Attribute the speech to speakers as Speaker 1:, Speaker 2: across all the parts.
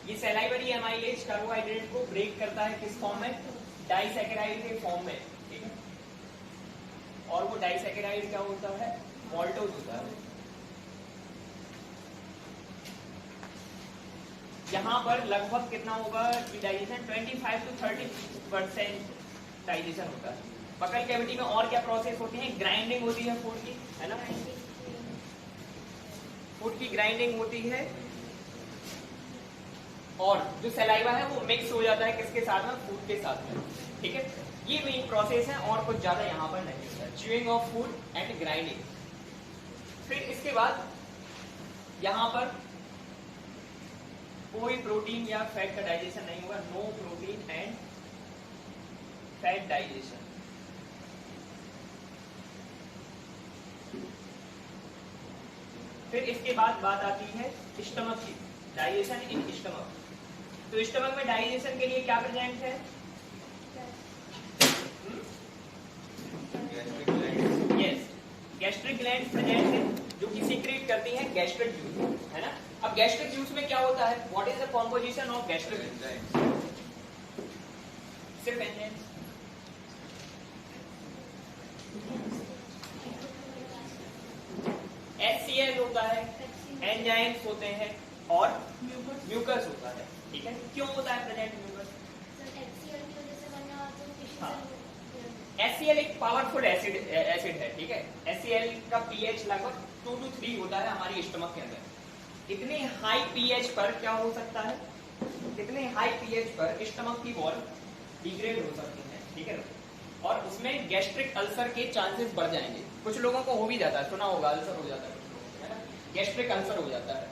Speaker 1: ये salivary amylase carbohydrate को break करता है किस फॉर्म में, डाइसैकेराइड के फॉर्म में, ठीक है। और वो डाइसैकेराइड क्या होता है, माल्टोज होता है। यहाँ पर लगभग कितना होगा डाइजेशन, 25 to 30% डाइजेशन होता है। बकल कैविटी में और क्या प्रोसेस होती है, ग्राइंडिंग होती है फूड की, है ना, फूड की ग्राइंडिंग होती है, और जो सलाइवा है वो मिक्स हो जाता है किसके साथ में, फूड के साथ में, ठीक है। ये मेन प्रोसेस है और कुछ ज्यादा यहाँ पर नहीं होता है, chewing of food and grinding. फिर इसके बाद यहाँ पर कोई प्रोटीन या फैट का डाइजेशन नहीं होगा, no protein and fat digestion. फिर इसके बाद बात आती है स्टमक की, डाइजेशन इन स्टमक। तो स्टमक में डाइजेशन के लिए क्या प्रेजेंट है, यस, गैस्ट्रिक ग्लैंड प्रेजेंट है जो कि सीक्रेट करती है गैस्ट्रिक जूस, है ना। अब गैस्ट्रिक जूस में क्या होता है, what is the composition of gastric juice, सिर्फ एंजाइम्स, HCl होता है, एंजाइम्स होते हैं और म्यूकस होता है, ठीक है। क्यों होता है प्रेजेंट म्यूकस, HCl एक पावरफुल एसिड है, ठीक है। HCl का pH लगभग 2 to 3 होता है हमारी स्टमक के अंदर। इतने हाई pH पर क्या हो सकता है, इतने हाई pH पर स्टमक की वॉल डिग्रेड हो सकती है, ठीक है, और उसमें गैस्ट्रिक अल्सर के चांसेस बढ़ जाएंगे। कुछ लोगों को हो भी जाता है, सुना होगा, अल्सर हो जाता है कुछ लोगों को, है ना, गैस्ट्रिक अल्सर हो जाता है।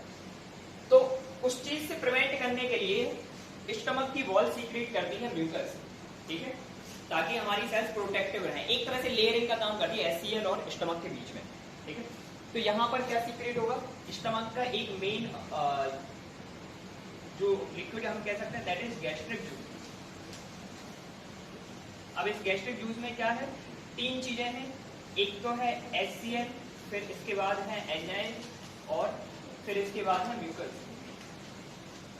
Speaker 1: तो उस चीज से प्रिवेंट करने के लिए स्टमक की वॉल सीक्रेट करती है म्यूकस, ठीक है, ताकि हमारी सेल्स प्रोटेक्टिव रहे। एक तरह से लेयरिंग का काम करती है HCl और स्टमक के बीच में, ठीक है। तो यहाँ पर क्या सीक्रेट होगा, स्टमक का एक मेन जो लिक्विड हम कह सकते हैं दैट इज गैस्ट्रिक जूस। अब इस गैस्ट्रिक जूस में क्या है, 3 चीजें हैं, एक तो है HCl, फिर इसके बाद है एंजाइम और फिर इसके बाद है म्यूकस।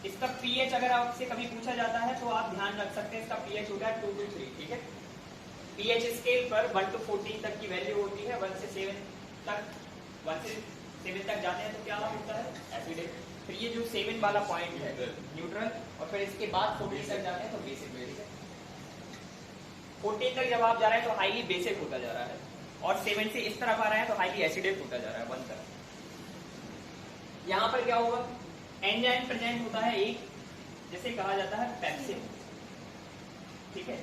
Speaker 1: इसका pH अगर आपसे कभी पूछा जाता है तो आप ध्यान रख सकते हैं, इसका pH होगा 2 to 3, ठीक है। pH स्केल पर 1 to 14 तक की वैल्यू होती है, 1 से 7 तक, 1 से 7 तक जाते हैं तो क्या होता है, एसिडिक। फिर ये जो 7 वाला पॉइंट है न्यूट्रल, और फिर इसके बाद 14 तक जाते हैं तो बेसिक, ठीक है। 14 तक जब आप जा रहे हैं तो हाईली बेसिक होता जा रहा है, और 7 से इस तरफ आ रहा है तो हाईली एसिडिक होता जा रहा है 1 तक। यहाँ पर क्या होगा, एंजाइम प्रेजेंट होता है एक, जिसे कहा जाता है पेप्सिन, ठीक है।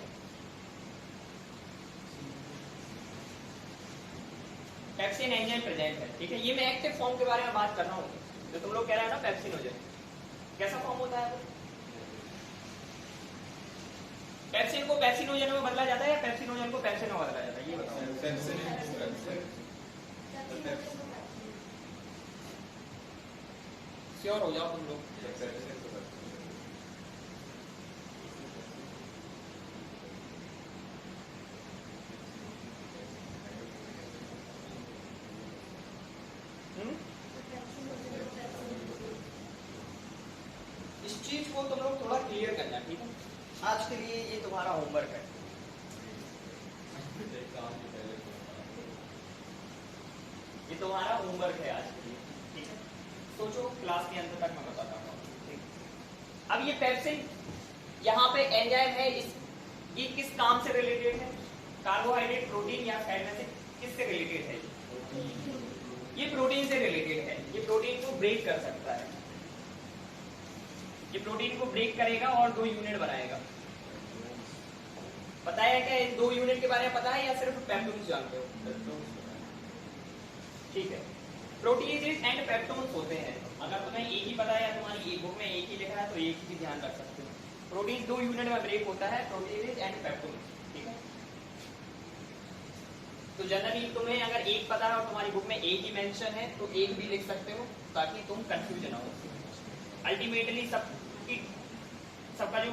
Speaker 1: पेप्सिन एंजाइम प्रेजेंट है, ठीक है। ये मैं एक्टिव फॉर्म के बारे में बात कर रहा हूँ, जो तुम लोग कह रहे हो ना पेप्सिनोजन, कैसा फॉर्म होता है, पेप्सिन को पेप्सिनोजन में बदला जाता है या पेप्सिनोजन को पेप्सिन में बदला जाता है, ये बताओ। श्योर हो जाओ तुम लोग, इस चीज को तुम लोग थोड़ा क्लियर करना, ठीक है। आज के लिए ये तुम्हारा होमवर्क है। ये तुम्हारा होमवर्क है आज के लिए, ठीक है। सोचो, क्लास के अंत तक मैं बताता हूँ, ठीक। अब ये पेप्सिन यहाँ पे एंजाइम है, ये किस काम से रिलेटेड है, कार्बोहाइड्रेट, प्रोटीन या फैट में से किससे रिलेटेड है, ये प्रोटीन से रिलेटेड है। ये प्रोटीन को ब्रेक कर सकता है, ये प्रोटीन को ब्रेक करेगा और 2 यूनिट बनाएगा। पता है क्या, इन 2 यूनिट के बारे में पता है या सिर्फ पेप्टोन्स जानते हो, ठीक है। प्रोटीएजेस एंड पेप्टोन्स होते हैं, अगर तुम्हें एक ही पता है या तुम्हारी बुक में एक ही लिखा है तो एक ही ध्यान रख सकते हो। प्रोटीन 2 यूनिट में ब्रेक होता है, प्रोटीएजेस एंड पेप्टोन्स, ठीक है। तो जनरली तुम्हें अगर एक पता है और तुम्हारी बुक में एक ही मेंशन है तो एक भी लिख सकते हो, ताकि तुम कंफ्यूजन हो। अल्टीमेटली सबका जो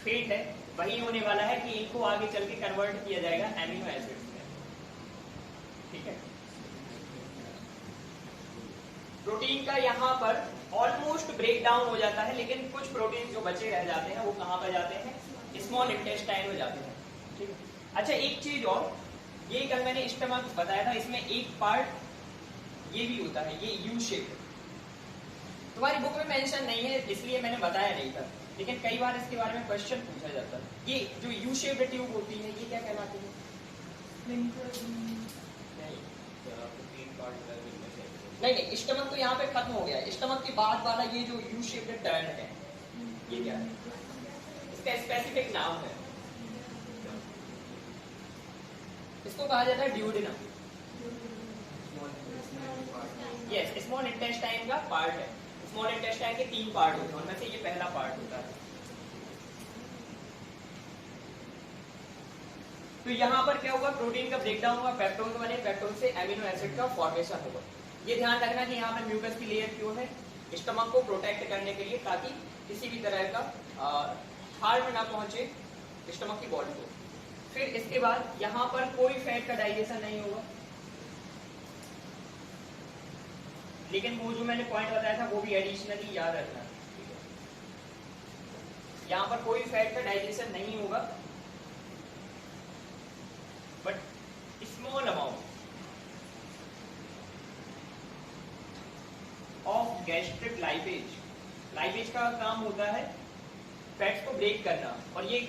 Speaker 1: फेट है वही होने वाला है कि इनको आगे चल के कन्वर्ट किया जाएगा एमिनो एसिड्स में, ठीक है। प्रोटीन का यहाँ पर ऑलमोस्ट ब्रेक डाउन हो जाता है, लेकिन कुछ प्रोटीन जो बचे रह जाते हैं वो कहाँ पर जाते हैं, स्मॉल इंटेस्टाइन में जाते हैं। ठीक है, अच्छा एक चीज और, ये कल मैंने स्टमक बताया था, इसमें एक पार्ट ये भी होता है, ये यू शेप। तुम्हारी बुक में मेंशन नहीं है इसलिए मैंने बताया नहीं था, लेकिन कई बार इसके बारे में क्वेश्चन पूछा जाता है। ये जो यू शेप्ड ट्यूब होती है ये क्या कहलाती है? नहीं, स्टमक तो यहाँ पे खत्म हो गया है। स्टमक के बाद वाला ये जो यू शेप्ड टर्न है ये क्या है? इसका स्पेसिफिक नाम है, इसको कहा जाता है ड्यूडेनम। यस, स्मॉल इंटेस्टाइन का पार्ट है। स्मॉल इंटेस्टाइन के 3 पार्ट होते हैं, उनमें से ये पहला पार्ट होता है। तो यहाँ पर क्या होगा, प्रोटीन का ब्रेकडाउन होगा, पेप्टोन बने, पेप्टोन से एमिनो एसिड का फॉर्मेशन होगा। ये ध्यान रखना कि यहाँ पर म्यूकस की लेयर क्यों है, स्टमक को प्रोटेक्ट करने के लिए, ताकि किसी भी तरह का हार्म ना पहुंचे स्टमक की बॉडी को। फिर इसके बाद यहाँ पर कोई फैट का डाइजेशन नहीं होगा, लेकिन वो जो मैंने पॉइंट बताया था वो भी एडिशनली याद रखना। यहाँ पर कोई फैट का डाइजेशन नहीं होगा, but small amount of gastric lipase. Lipase का काम होता है फैट्स को ब्रेक करना, और ये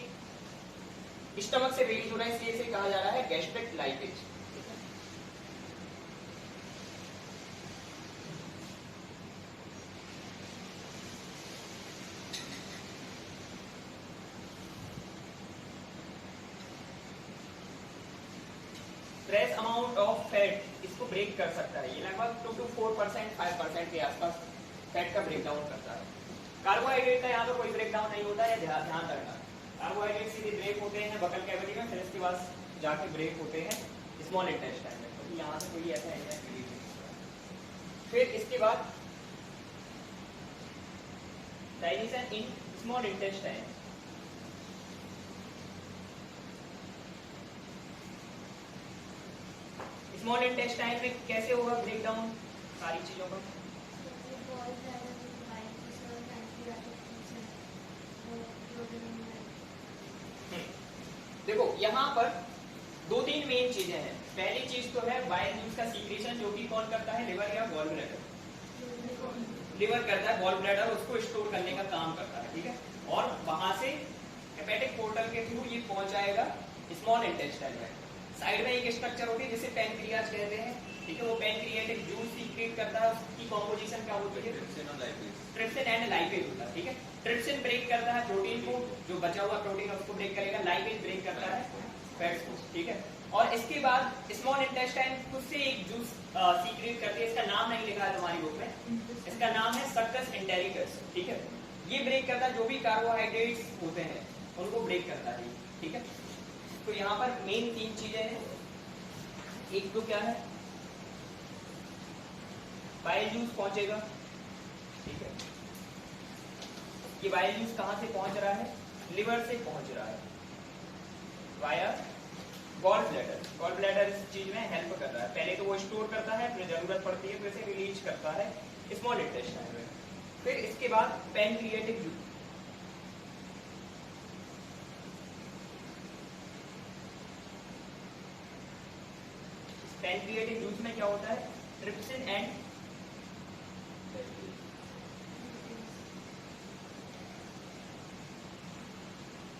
Speaker 1: स्टमक से रिलीज हो रहा है, इसलिए इसे कहा जा रहा है gastric lipase. Trace amount of fat इसको ब्रेक कर सकता है, ये लगभग 2 to 4%, 5% के आसपास फैट का ब्रेकडाउन करता है। कार्बोहाइड्रेट का यहाँ पर कोई ब्रेकडाउन नहीं होता है, ध्यान रखना। कार्बोहाइड्रेट सीधे ब्रेक होते हैं बकल कैविटी में, फिर इसके बाद जाके ब्रेक होते हैं स्मॉल इंटेस्टाइन में, तो यहाँ से कोई ऐसा एंजाइम रिलीज नहीं होता। फिर इसके बाद digestion in small intestine. Small intestine में कैसे होगा ब्रेकडाउन सारी चीजों का? देखो यहाँ पर 2-3 मेन चीजें हैं। पहली चीज तो है बाइल जूस का सीक्रेशन, जो कि कौन करता है, लिवर या गॉल ब्लैडर। लिवर करता है, गॉल ब्लैडर उसको स्टोर करने का काम करता है, ठीक है। और वहां से हेपेटिक पोर्टल के थ्रू ये पहुंच जाएगा स्मॉल इंटेस्टाइन में। साइड में एक स्ट्रक्चर होती है जिसे पैनक्रियाज कहते हैं, ठीक है। वो पैनक्रियाज एक जूस सीक्रेट करता है, उसकी कॉम्पोजिशन क्या होती है, ट्रिप्सिन एंड लाइपेज होता है, ठीक है। ट्रिप्सिन ब्रेक करता है प्रोटीन को, जो बचा हुआ प्रोटीन है उसको ब्रेक करेगा। लाइपेज ब्रेक करता है फैट्स को, ठीक है। और इसके बाद स्मॉल इंटेस्टाइन खुद से एक जूस सीक्रेट करती है, इसका नाम नहीं लिखा है तुम्हारी बुक में, इसका नाम है सक्कस एंटेरिकस, ठीक है। ये ब्रेक करता है जो भी कार्बोहाइड्रेट्स होते हैं उनको ब्रेक करता है, ठीक है। तो यहाँ पर मेन 3 चीजें हैं। एक तो क्या है, बाइल जूस पहुंचेगा, ठीक है। ये बाइल जूस कहां से पहुंच रहा है, लिवर से पहुंच रहा है via gall bladder. Gall bladder इस चीज में हेल्प कर रहा है। पहले तो वो स्टोर करता है, फिर जरूरत पड़ती है फिर से रिलीज करता है स्मॉल इंटेस्टाइन में। फिर इसके बाद पैनक्रियाटिक जूस, पैनक्रियाटिक जूस में क्या होता है, trypsin and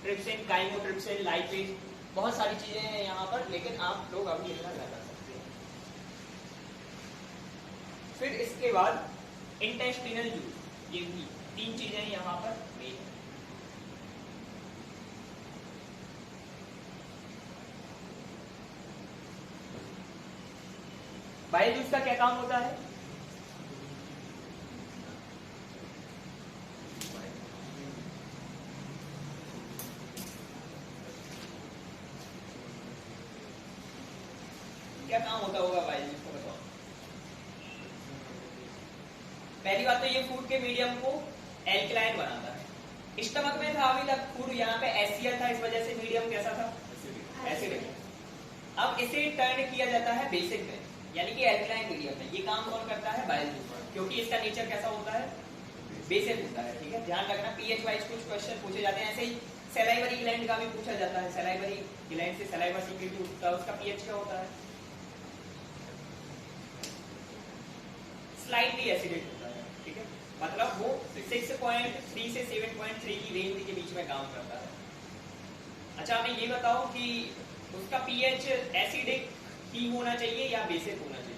Speaker 1: trypsin, chymotrypsin, lipase, बहुत सारी चीजें हैं यहाँ पर, लेकिन आप लोग अभी इतना लगा सकते हैं। फिर इसके बाद इंटेस्टिनल जूस, ये भी 3 चीजें यहाँ पर मेन है। बाइल जूस का क्या काम होता है, क्या काम होता होगा बाइल जूस का, बताओ। पहली बात तो ये फूड के मीडियम को एल्कलाइन बनाता है। स्टमक में था अभी तक फूड, यहाँ पे एसिड था, इस वजह से मीडियम कैसा था, एसिडिक। अब इसे टर्न किया जाता है बेसिक में, यानी कि एल्कलाइन मीडियम है। ये काम कौन करता है? बाइल जूस, क्योंकि इसका नेचर कैसा होता है? बेसिक होता है। ठीक है, ध्यान रखना पीएच वाइज कुछ क्वेश्चन पूछे जाते हैं। ऐसे ही सलाइवरी ग्लैंड का भी पूछा जाता है। सलाइवरी ग्लैंड से सलाइवा सीक्रेट होता है, उसका पीएच क्या होता है? स्लाइटली एसिडिक होता है। ठीक है, मतलब वो 6.3 से 7.3 की रेंज के बीच में काम करता है। अच्छा, हमें ये बताओ कि उसका पीएच एसिडिक ही होना चाहिए या बेसिक होना चाहिए?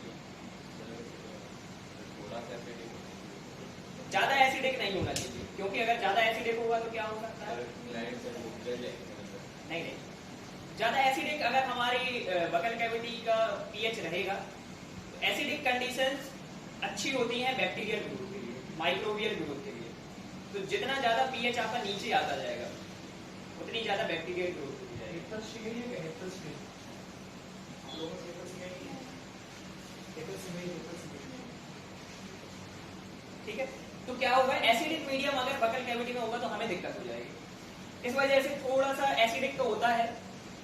Speaker 1: ज्यादा एसिडिक नहीं होना चाहिए, क्योंकि अगर ज्यादा एसिडिक होगा तो क्या हो सकता है? नहीं, ज्यादा एसिडिक अगर हमारी बकल कैविटी का पीएच रहेगा, एसिडिक कंडीशंस अच्छी होती हैं बैक्टीरियल ग्रोथ के लिए, माइक्रोबियल ग्रोथ के लिए। तो जितना ज्यादा पीएच आपका नीचे आता जाएगा उतनी ज्यादा बैक्टीरियल ग्रोथ होती जाएगी। ठीक है, तो क्या होगा? एसिडिक मीडियम अगर बकल कैविटी में होगा तो हमें दिक्कत हो जाएगी। इस वजह से थोड़ा सा एसिडिक तो होता है,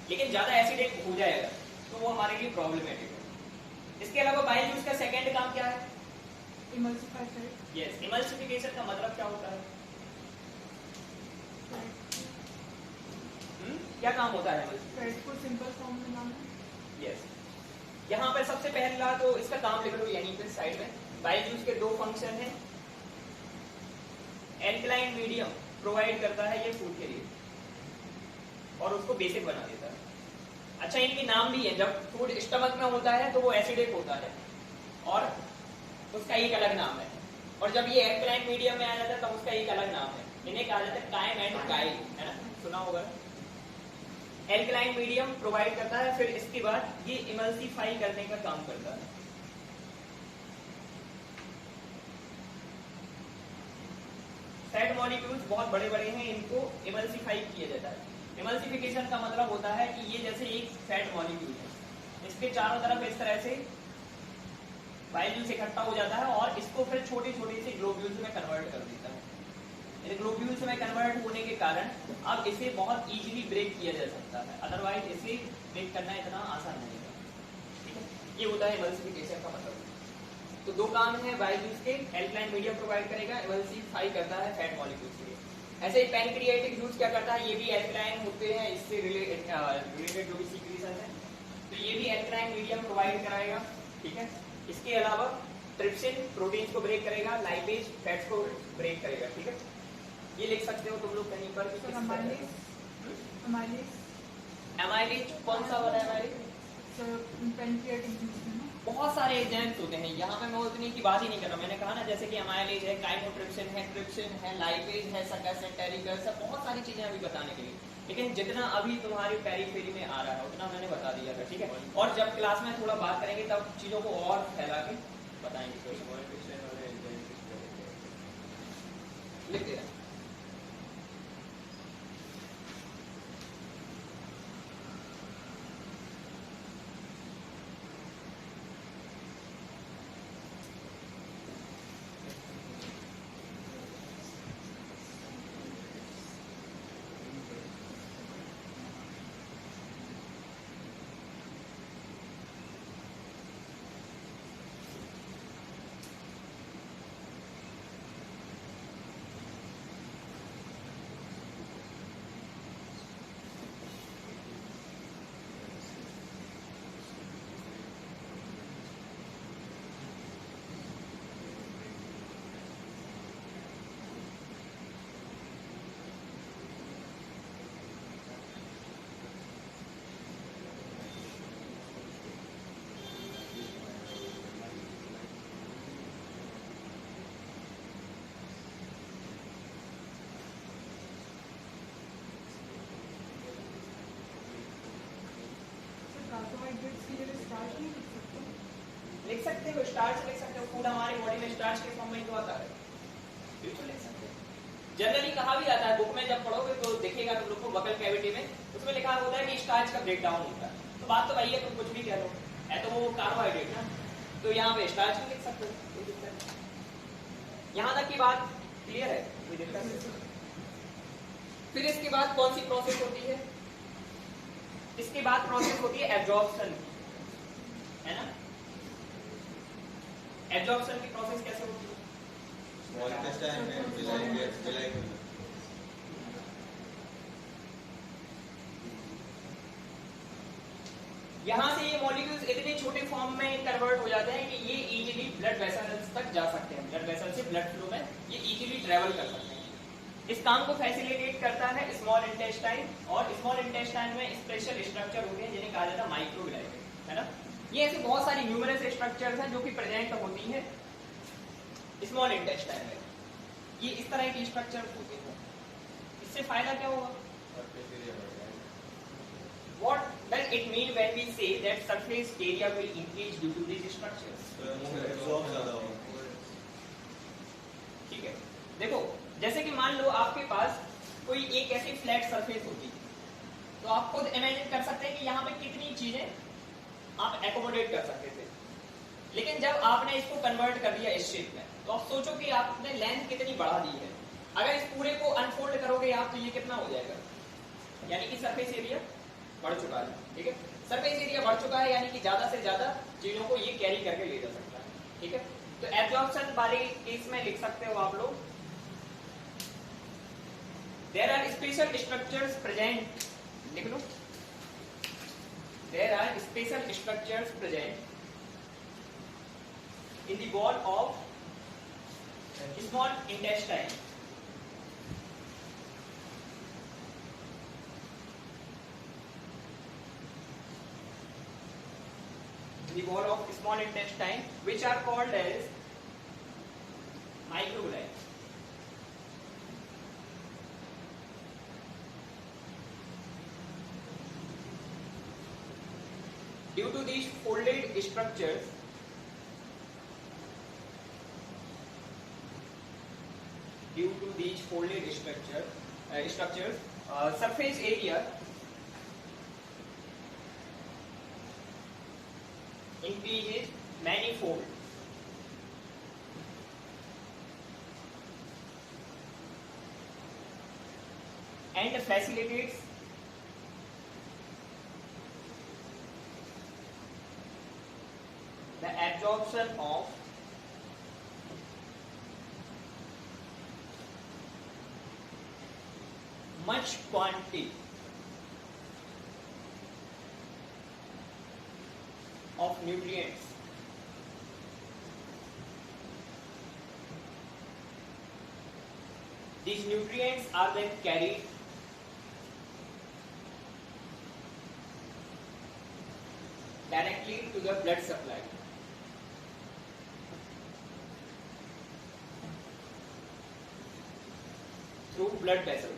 Speaker 1: लेकिन ज्यादा एसिडिक हो जाएगा तो वो हमारे लिए प्रॉब्लमेटिक है। इसके अलावा बाइल जूस का सेकंड काम क्या है? इमल्सिफाई। यस, इमल्सिफिकेशन का मतलब क्या होता है? क्या काम होता है?
Speaker 2: फैट को सिंपल फॉर्म में लाना।
Speaker 1: यस, यहाँ पर सबसे पहला तो इसका काम लिख लो यानी कि साइड में। बाइल जूस के दो फंक्शन हैं। एल्कलाइन मीडियम प्रोवाइड करता है ये फूड के लिए और उसको बेसिक बना देता है। अच्छा, इनके नाम भी है। जब फूड स्टमक में होता है तो वो एसिडिक होता है और उसका एक अलग नाम है, और जब ये एल्कलाइन मीडियम में आ जाता है तब उसका एक अलग नाम है। इन्हें कहा जाता है काइम एंड काइल, है ना, सुना होगा। एल्कलाइन मीडियम प्रोवाइड करता है, फिर इसके बाद ये इमल्सिफाई करने का काम करता है। फैट मॉलिक्यूल्स बहुत बड़े बड़े हैं, इनको इमल्सिफाई किया जाता है। इमल्सिफिकेशन का मतलब होता है कि ये जैसे एक फैट मॉलिक्यूल है, इसके चारों तरफ इस तरह से बाइल जूस इकट्ठा हो जाता है और इसको फिर छोटे छोटे से ग्लोब्यूल्स में कन्वर्ट कर देता है। ग्लोब्यूल्स में कन्वर्ट होने के कारण अब इसे बहुत इजीली ब्रेक किया जा सकता है, अदरवाइज इसे ब्रेक करना इतना आसान नहीं है। ठीक है, ये होता है इमल्सिफिकेशन का मतलब। तो दो काम है बाइल जूस के। एल्कलाइन मीडियम प्रोवाइड करेगा, इमल्सिफाई करता है फैट मॉलिक्यूल्स के लिए। ऐसे ही पैनक्रियाटिक जूस क्या करता है? ये भी एल्कलाइन होते हैं, इससे रिलेटेड जो भी सीक्रेशन है, तो ये भी एल्कलाइन मीडियम प्रोवाइड कराएगा। ठीक है, इसके अलावा ट्रिप्सिन प्रोटीन्स को ब्रेक करेगा, लाइपेज फैट्स को ब्रेक करेगा। ठीक है, ये लिख सकते हो तुम लोग कहीं पर। एमाइलेज कौन सा वाला एमाइलेज? बहुत सारे एजेंट्स होते हैं, यहाँ पे मैं उतनी की बात ही नहीं कर रहा। मैंने कहा ना, जैसे कि एमाइलेज है, काइमोट्रिप्सिन है, ट्रिप्सिन है, लाइपेज है, सकस है, टेरिकस है, बहुत सारी चीजें अभी बताने के लिए, लेकिन जितना अभी तुम्हारी पेरीफेरी में आ रहा है उतना मैंने बता दिया था। ठीक है, और जब क्लास में थोड़ा बात करेंगे तब चीजों को और फैला के बताएंगे। लिख दे रहा। लिख सकते हो, स्टार्च लिख सकते हो। फूड हमारे बॉडी में स्टार्च के फॉर्म में तो आता है, बिल्कुल लिख सकते हो। जनरली कहा भी जाता है, बुक में जब पढ़ोगे तो दिखेगा तुम लोग को बकल कैविटी में, उसमें लिखा होता है कि स्टार्च का ब्रेक डाउन होता है। तो बात तो वही है, तुम कुछ भी कह लो, है तो वो कार्बोहाइड्रेट ना, तो यहाँ पे स्टार्च भी लिख सकते हो, कोई दिक्कत नहीं। यहाँ तक की बात क्लियर है, कोई दिक्कत नहीं। फिर इसके बाद कौन सी प्रोसेस होती है? इसके बाद प्रोसेस होती है एब्जॉर्प्शन, है ना। एब्जॉर्प्शन की प्रोसेस कैसे होती है?
Speaker 3: स्मॉल इंटेस्टाइन में विलाई करना।
Speaker 1: यहाँ से ये मॉलिक्यूल्स इतने छोटे फॉर्म में कन्वर्ट हो जाते हैं कि ये इजीली ब्लड वेसल्स तक जा सकते हैं, ब्लड वेसल से ब्लड फ्लो में ये इजीली ट्रेवल कर सकते हैं। इस काम को फैसिलिटेट करता है स्मॉल इंटेस्टाइन, और स्मॉल इंटेस्टाइन में स्पेशल स्ट्रक्चर होते हैं जिन्हें कहा जाता है माइक्रोविलाई, है ना। ये ऐसे बहुत सारी न्यूमरस स्ट्रक्चर्स हैं जो कि प्रेजेंट होती है स्मॉल इंटेस्टाइन में। ये इस तरह की स्ट्रक्चर होते हैं। इससे फायदा क्या होगा? What does it mean when we say that surface area will increase due to these structures? ठीक है, देखो जैसे कि मान लो आपके पास कोई एक ऐसी फ्लैट सरफेस होती है, तो आप खुद इमेजिन कर सकते हैं कि यहाँ पे कितनी चीजें आप एकोमोडेट कर सकते थे। लेकिन जब आपने इसको कन्वर्ट कर दिया इस शेप में, तो आप सोचो कि आपने लेंथ कितनी बढ़ा दी है। अगर इस पूरे को अनफोल्ड करोगे आप, तो ये कितना हो जाएगा, यानी कि सरफेस एरिया बढ़ चुका है। ठीक है, सरफेस एरिया बढ़ चुका है, यानी कि ज्यादा से ज्यादा चीजों को ये कैरी करके ले जा सकता है। ठीक है, तो एब्जॉर्प्शन वाले केस में लिख सकते हो आप लोग, there are special structures present, लिख लो, there are special structures present in the wall of small intestine the wall of small intestine, which are called as microvilli. Due to these folded structures, surface area increases manifold. And facilitates the absorption of much quantity of nutrients. These nutrients are then carried directly to the blood supply. Through blood vessels.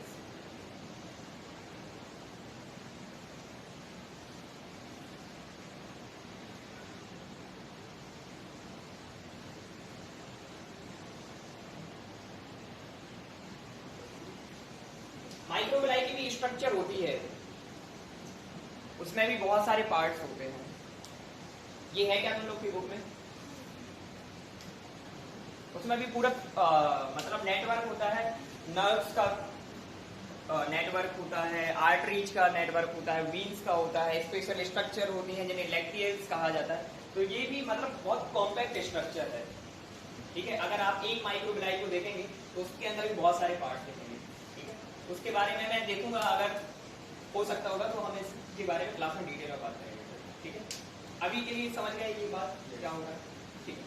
Speaker 1: Microvilli की भी structure होती है, उसमें भी बहुत सारे parts होते हैं। ये है क्या तुम लोग की बुक में? उसमें भी पूरा मतलब नेटवर्क होता है, नर्व्स का नेटवर्क होता है, आर्टरीज का नेटवर्क होता है, वीन्स का होता है, स्पेशल स्ट्रक्चर होती हैं जिन्हें लैक्टियल्स कहा जाता है। तो ये भी मतलब बहुत कॉम्पैक्ट स्ट्रक्चर है। ठीक है, अगर आप एक माइक्रोविलाई को देखेंगे तो उसके अंदर भी बहुत सारे पार्ट्स देखेंगे। ठीक है, उसके बारे में मैं देखूंगा, अगर हो सकता होगा तो हम इसके बारे में क्लास में डिटेल में बात करेंगे। ठीक है, अभी के लिए समझ गए ये बात क्या होगा। ठीक है,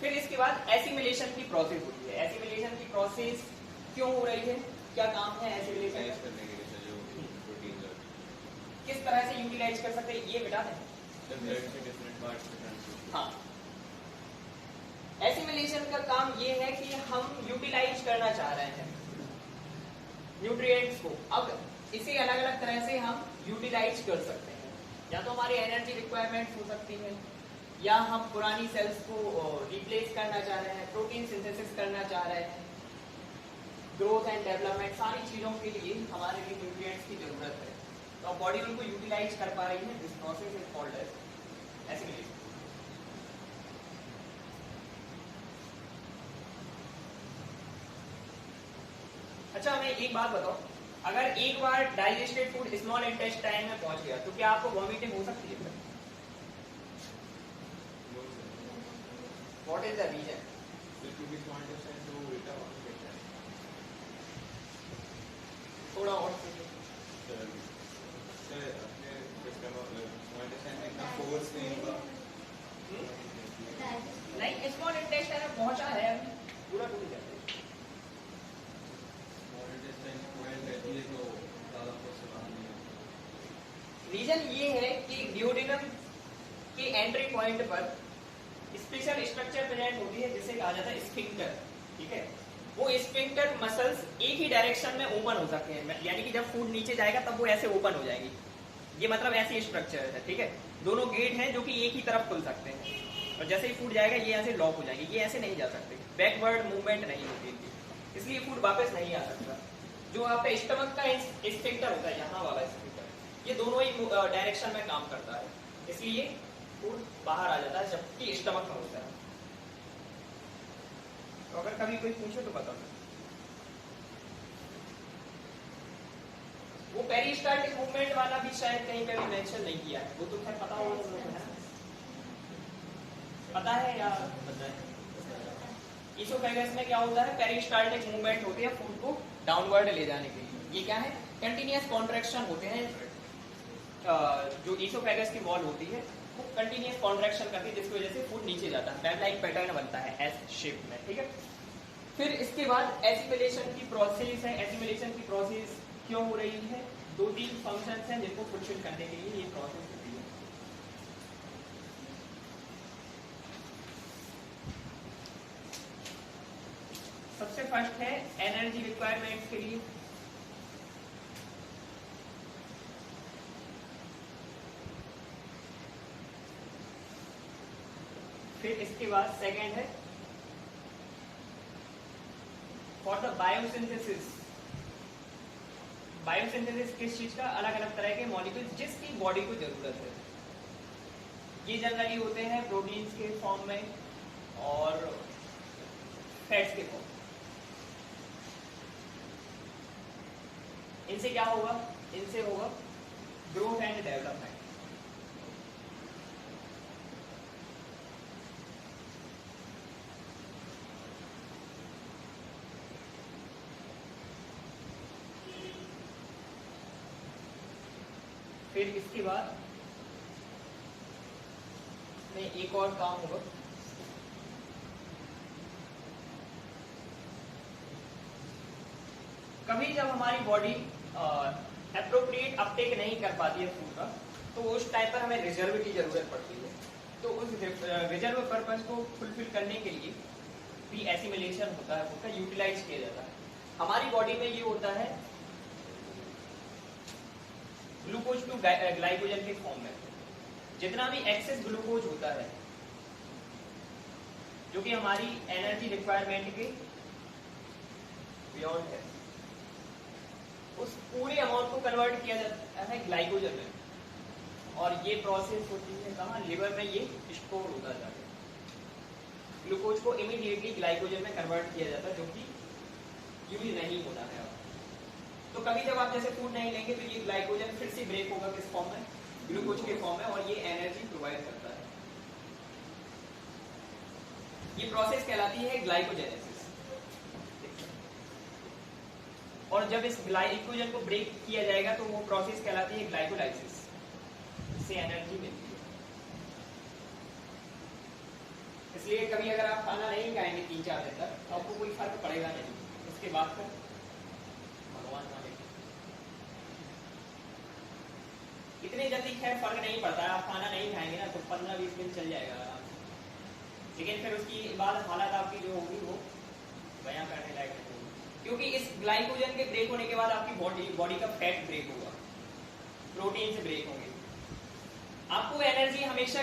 Speaker 1: फिर इसके बाद एसिमिलेशन की प्रोसेस होती है। एसिमिलेशन की प्रोसेस क्यों हो रही है, क्या काम है एसिमिलेशन करने के लिए? जो प्रोटीन किस तरह से यूटिलाइज कर सकते हैं ये बता दें। ब्लड से डिफरेंट पार्ट्स में ट्रांसफर। हाँ, एसिमिलेशन का काम ये है कि हम यूटिलाइज करना चाह रहे हैं न्यूट्रिएंट्स को। अब इसे अलग अलग तरह से हम यूटिलाइज कर सकते हैं। या तो हमारी एनर्जी रिक्वायरमेंट्स हो सकती है, या हम पुरानी सेल्स को रिप्लेस करना चाह रहे हैं, प्रोटीन सिंथेसिस करना चाह रहे हैं, ग्रोथ एंड डेवलपमेंट, सारी चीजों के लिए हमारे लिए न्यूट्रिएंट्स की जरूरत है। तो बॉडी उनको यूटिलाइज कर पा रही है। This process is called as assimilation. अच्छा, हमें एक बात बताओ, अगर एक बार डाइजेस्टेड फूड स्मॉल इंटेस्टाइन में पहुंच गया तो क्या आपको वॉमिटिंग हो सकती है? What is the reason?
Speaker 3: It will be small intestine to beta 1 beta.
Speaker 1: थोड़ा और
Speaker 3: सर अपने सिस्टम स्मॉल इंटेस्टाइन में इतना फोर्स नहीं होगा.
Speaker 1: नहीं, स्मॉल इंटेस्टाइन में पहुंचा है अभी, पूरा टूट जाता है.
Speaker 3: स्मॉल इंटेस्टाइन स्क्वायर रहती है तो ज़्यादा फोर्स से बाहर नहीं होता.
Speaker 1: रीजन ये है कि ड्यूडेनम के एंट्री पॉइंट पर स्पेशल स्ट्रक्चर प्रेजेंट होती है जिसे कहा जाता है स्फिंक्टर. ठीक है, वो स्फिंक्टर मसल्स एक ही डायरेक्शन में ओपन हो सकते हैं, यानी कि जब फूड नीचे जाएगा तब वो ऐसे ओपन हो जाएगी. ये मतलब ऐसी स्ट्रक्चर है. ठीक है, दोनों गेट हैं जो कि एक ही तरफ खुल सकते हैं, और जैसे ही फूड जाएगा ये ऐसे लॉक हो जाएंगे. ये ऐसे नहीं जा सकते, बैकवर्ड मूवमेंट नहीं होती इनकी, इसलिए फूड वापस नहीं आ सकता. जो आपका स्टमक का स्फिंक्टर होता है, यहाँ वाला स्फिंक्टर, ये दोनों ही डायरेक्शन में काम करता है, इसलिए फूड बाहर आ जाता है जबकि स्टमक में होता है. तो अगर कभी कोई पूछे तो बताओ. वो पेरिस्टाल्टिक मूवमेंट वाला भी शायद कहीं पे भी मेंशन नहीं किया है, वो तो खैर पता होगा तुम लोगों को, है ना? पता है या इसोफेगस में क्या होता है? पेरिस्टाल्टिक मूवमेंट होती है फूड को डाउनवर्ड ले जाने के लिए. ये क्या है? कंटिन्यूअस कॉन्ट्रैक्शन होते हैं. जो इसोफेगस की वॉल होती है वो कंटिन्यूअस कॉन्ट्रैक्शन करती है, जिसकी वजह से फूड नीचे जाता है, बेल लाइक पैटर्न बनता है एस शेप में. ठीक है, फिर इसके बाद एसिमिलेशन की प्रोसेस है. एसिमिलेशन की प्रोसेस क्यों हो रही है? 2-3 फंक्शंस हैं जिनको फुलफिल करने के लिए ये प्रोसेस होती है. सबसे फर्स्ट है एनर्जी रिक्वायरमेंट के लिए. फिर इसके बाद सेकंड है फॉर द बायोसिंथेसिस. बायोसिंथेसिस किस चीज का? अलग अलग तरह के मॉलिक्यूल्स जिसकी बॉडी को जरूरत है. ये जनरली होते हैं प्रोटीन्स के फॉर्म में और फैट्स के फॉर्म. इनसे क्या होगा? इनसे होगा ग्रोथ एंड डेवलपमेंट. फिर इसके बाद में एक और काम होगा, कभी जब हमारी बॉडी एप्रोप्रिएट अपटेक नहीं कर पाती है फूड का, तो उस टाइम पर हमें रिजर्व की जरूरत पड़ती है. तो उस रिजर्व पर्पस को फुलफिल करने के लिए भी एसिमिलेशन होता है, उसका यूटिलाइज किया जाता है. हमारी बॉडी में ये होता है ग्लूकोज टू ग्लाइकोजन के फॉर्म में. जितना भी एक्सेस ग्लूकोज होता है जो कि हमारी एनर्जी रिक्वायरमेंट के बियॉन्ड है, उस पूरे अमाउंट को कन्वर्ट किया जाता है ग्लाइकोजन में. और ये प्रोसेस होती है कहाँ? लिवर में ये स्टोर होता जाता है. ग्लूकोज को इमीडिएटली ग्लाइकोजन में कन्वर्ट किया जाता है जो कि यूज नहीं होता है. तो कभी जब आप जैसे फूड नहीं लेंगे तो ये ग्लाइकोजन फिर से ब्रेक होगा किस फॉर्म में? ग्लूकोज के फॉर्म में, और ये एनर्जी प्रोवाइड करता है. ये प्रोसेस कहलाती है ग्लाइकोजेनेसिस. और जब इस ग्लाइकोजन को ब्रेक किया जाएगा तो वो प्रोसेस कहलाती है ग्लाइकोलाइसिस. इससे एनर्जी मिलती है. इसलिए कभी अगर आप खाना नहीं खाएंगे 3-4 दिन तक तो आपको कोई फर्क पड़ेगा नहीं. उसके बाद फिर भगवान मालिक, इतनी जल्दी खैर फर्क नहीं पड़ता है. आप खाना नहीं खाएंगे ना तो 15-20 दिन चल जाएगा आराम से, लेकिन फिर उसकी बाद हालत आपकी जो होगी वो बयां करने लायक नहीं होगी. क्योंकि इस ग्लाइकोजन के ब्रेक होने के बाद आपकी बॉडी का फैट ब्रेक होगा, प्रोटीन से ब्रेक होंगे. आपको एनर्जी हमेशा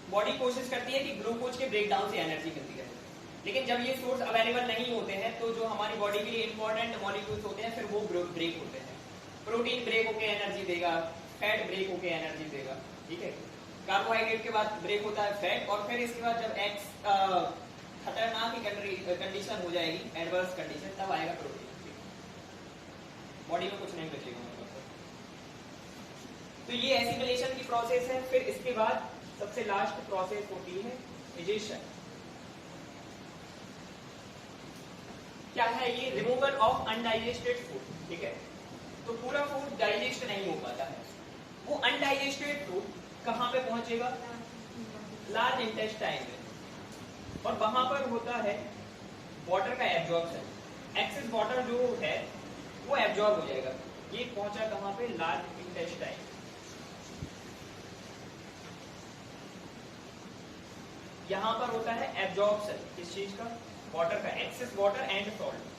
Speaker 1: बॉडी कोशिश करती है कि ग्लूकोज के ब्रेकडाउन से एनर्जी मिलती है, लेकिन जब ये सोर्स अवेलेबल नहीं होते हैं तो जो हमारी बॉडी के लिए इंपॉर्टेंट मॉलिक्यूल्स होते हैं फिर वो ब्रेक होते हैं. प्रोटीन ब्रेक होकर एनर्जी देगा, फैट ब्रेक होकर एनर्जी देगा. ठीक है, कार्बोहाइड्रेट के बाद ब्रेक होता है फैट, और फिर इसके बाद जब खतरनाक कंडीशन हो जाएगी, एडवर्स कंडीशन, तब आएगा प्रोटीन. बॉडी में कुछ नहीं बचेगा. तो ये एसिमिलेशन की प्रोसेस है. फिर इसके बाद सबसे लास्ट प्रोसेस होती है डाइजेशन क्या है? ये रिमूवल ऑफ अनडाइजेस्टेड फूड, ठीक है। तो पूरा फूड डाइजेस्ट नहीं हो पाता है, वो अनडाइजेस्टेड फूड कहाँ पे पहुंचेगा? लार्ज इंटेस्टाइन में, और वहां पर होता है वाटर का एब्जॉर्प्शन। एक्सेस वाटर जो है वो एब्जॉर्ब हो जाएगा। ये पहुंचा कहाँ पे? Large intestine. यहां पर होता है एब्जॉर्प्शन किस चीज का? वाटर का, एक्सेस वाटर एंड सॉल्ट।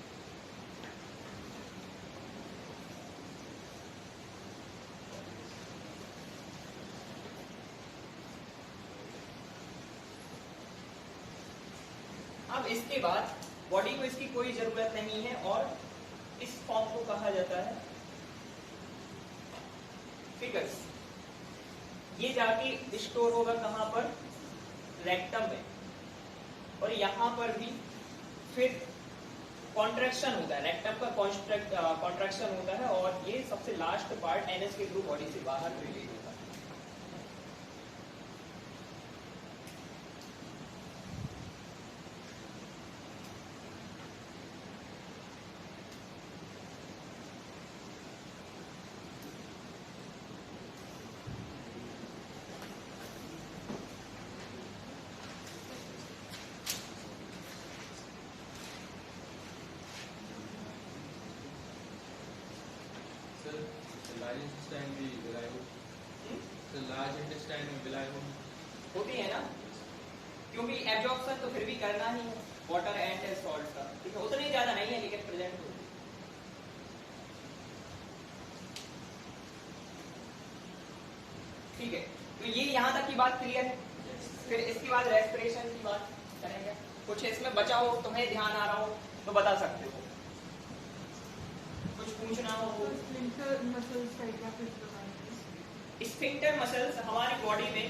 Speaker 1: अब इसके बाद बॉडी को इसकी कोई जरूरत नहीं है और इस फॉर्म को कहा जाता है फिकस। ये जाके स्टोर होगा कहां पर? रेक्टम में, और यहां पर भी फिर कॉन्ट्रैक्शन होता है, रेक्टम का कॉन्ट्रैक्शन होता है, और ये सबसे लास्ट पार्ट एनएस के थ्रू बॉडी से बाहर रिलीज होता है।
Speaker 3: लार्ज इंटेस्टाइन भी विलाई हो, तो लार्ज इंटेस्टाइन में विलाई हो
Speaker 1: होती है ना, क्योंकि एब्जॉर्प्शन तो फिर भी करना ही है वाटर एंड सॉल्ट का, ठीक है। उतनी ज्यादा नहीं है लेकिन प्रेजेंट होती है। ठीक है, तो ये यहाँ तक की बात क्लियर है। फिर इसके बाद रेस्पिरेशन की बात करेंगे। कुछ इसमें बचा हो, तुम्हें ध्यान आ रहा हो तो बता सकते हो, कुछ पूछना हो।
Speaker 2: स्फिंक्टर मसल्स का क्या कुछ बताएंगे?
Speaker 1: स्फिंक्टर मसल्स हमारी बॉडी में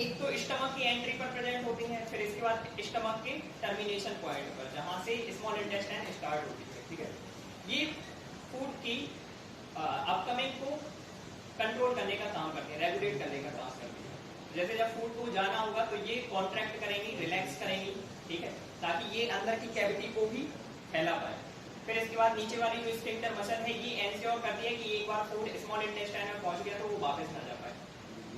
Speaker 1: एक तो स्टमक की एंट्री पर प्रेजेंट होती हैं, फिर इसके बाद स्टमक के टर्मिनेशन पॉइंट पर जहां से स्मॉल इंटेस्टाइन स्टार्ट होती है, ठीक है। ये फूड की अपकमिंग को कंट्रोल करने का काम करती है, रेगुलेट करने का काम करती है। जैसे जब फूड को जाना होगा तो ये कॉन्ट्रैक्ट करेंगी, रिलैक्स करेंगी, ठीक है, ताकि ये अंदर की कैविटी को भी फैला पाए। फिर इसके बाद नीचे वाली जो स्फिंक्टर मसल है ये एंश्योर करती है कि एक बार फूड स्मॉल इंटेस्टाइन में पहुंच गया तो वो वापस ना जा पाए,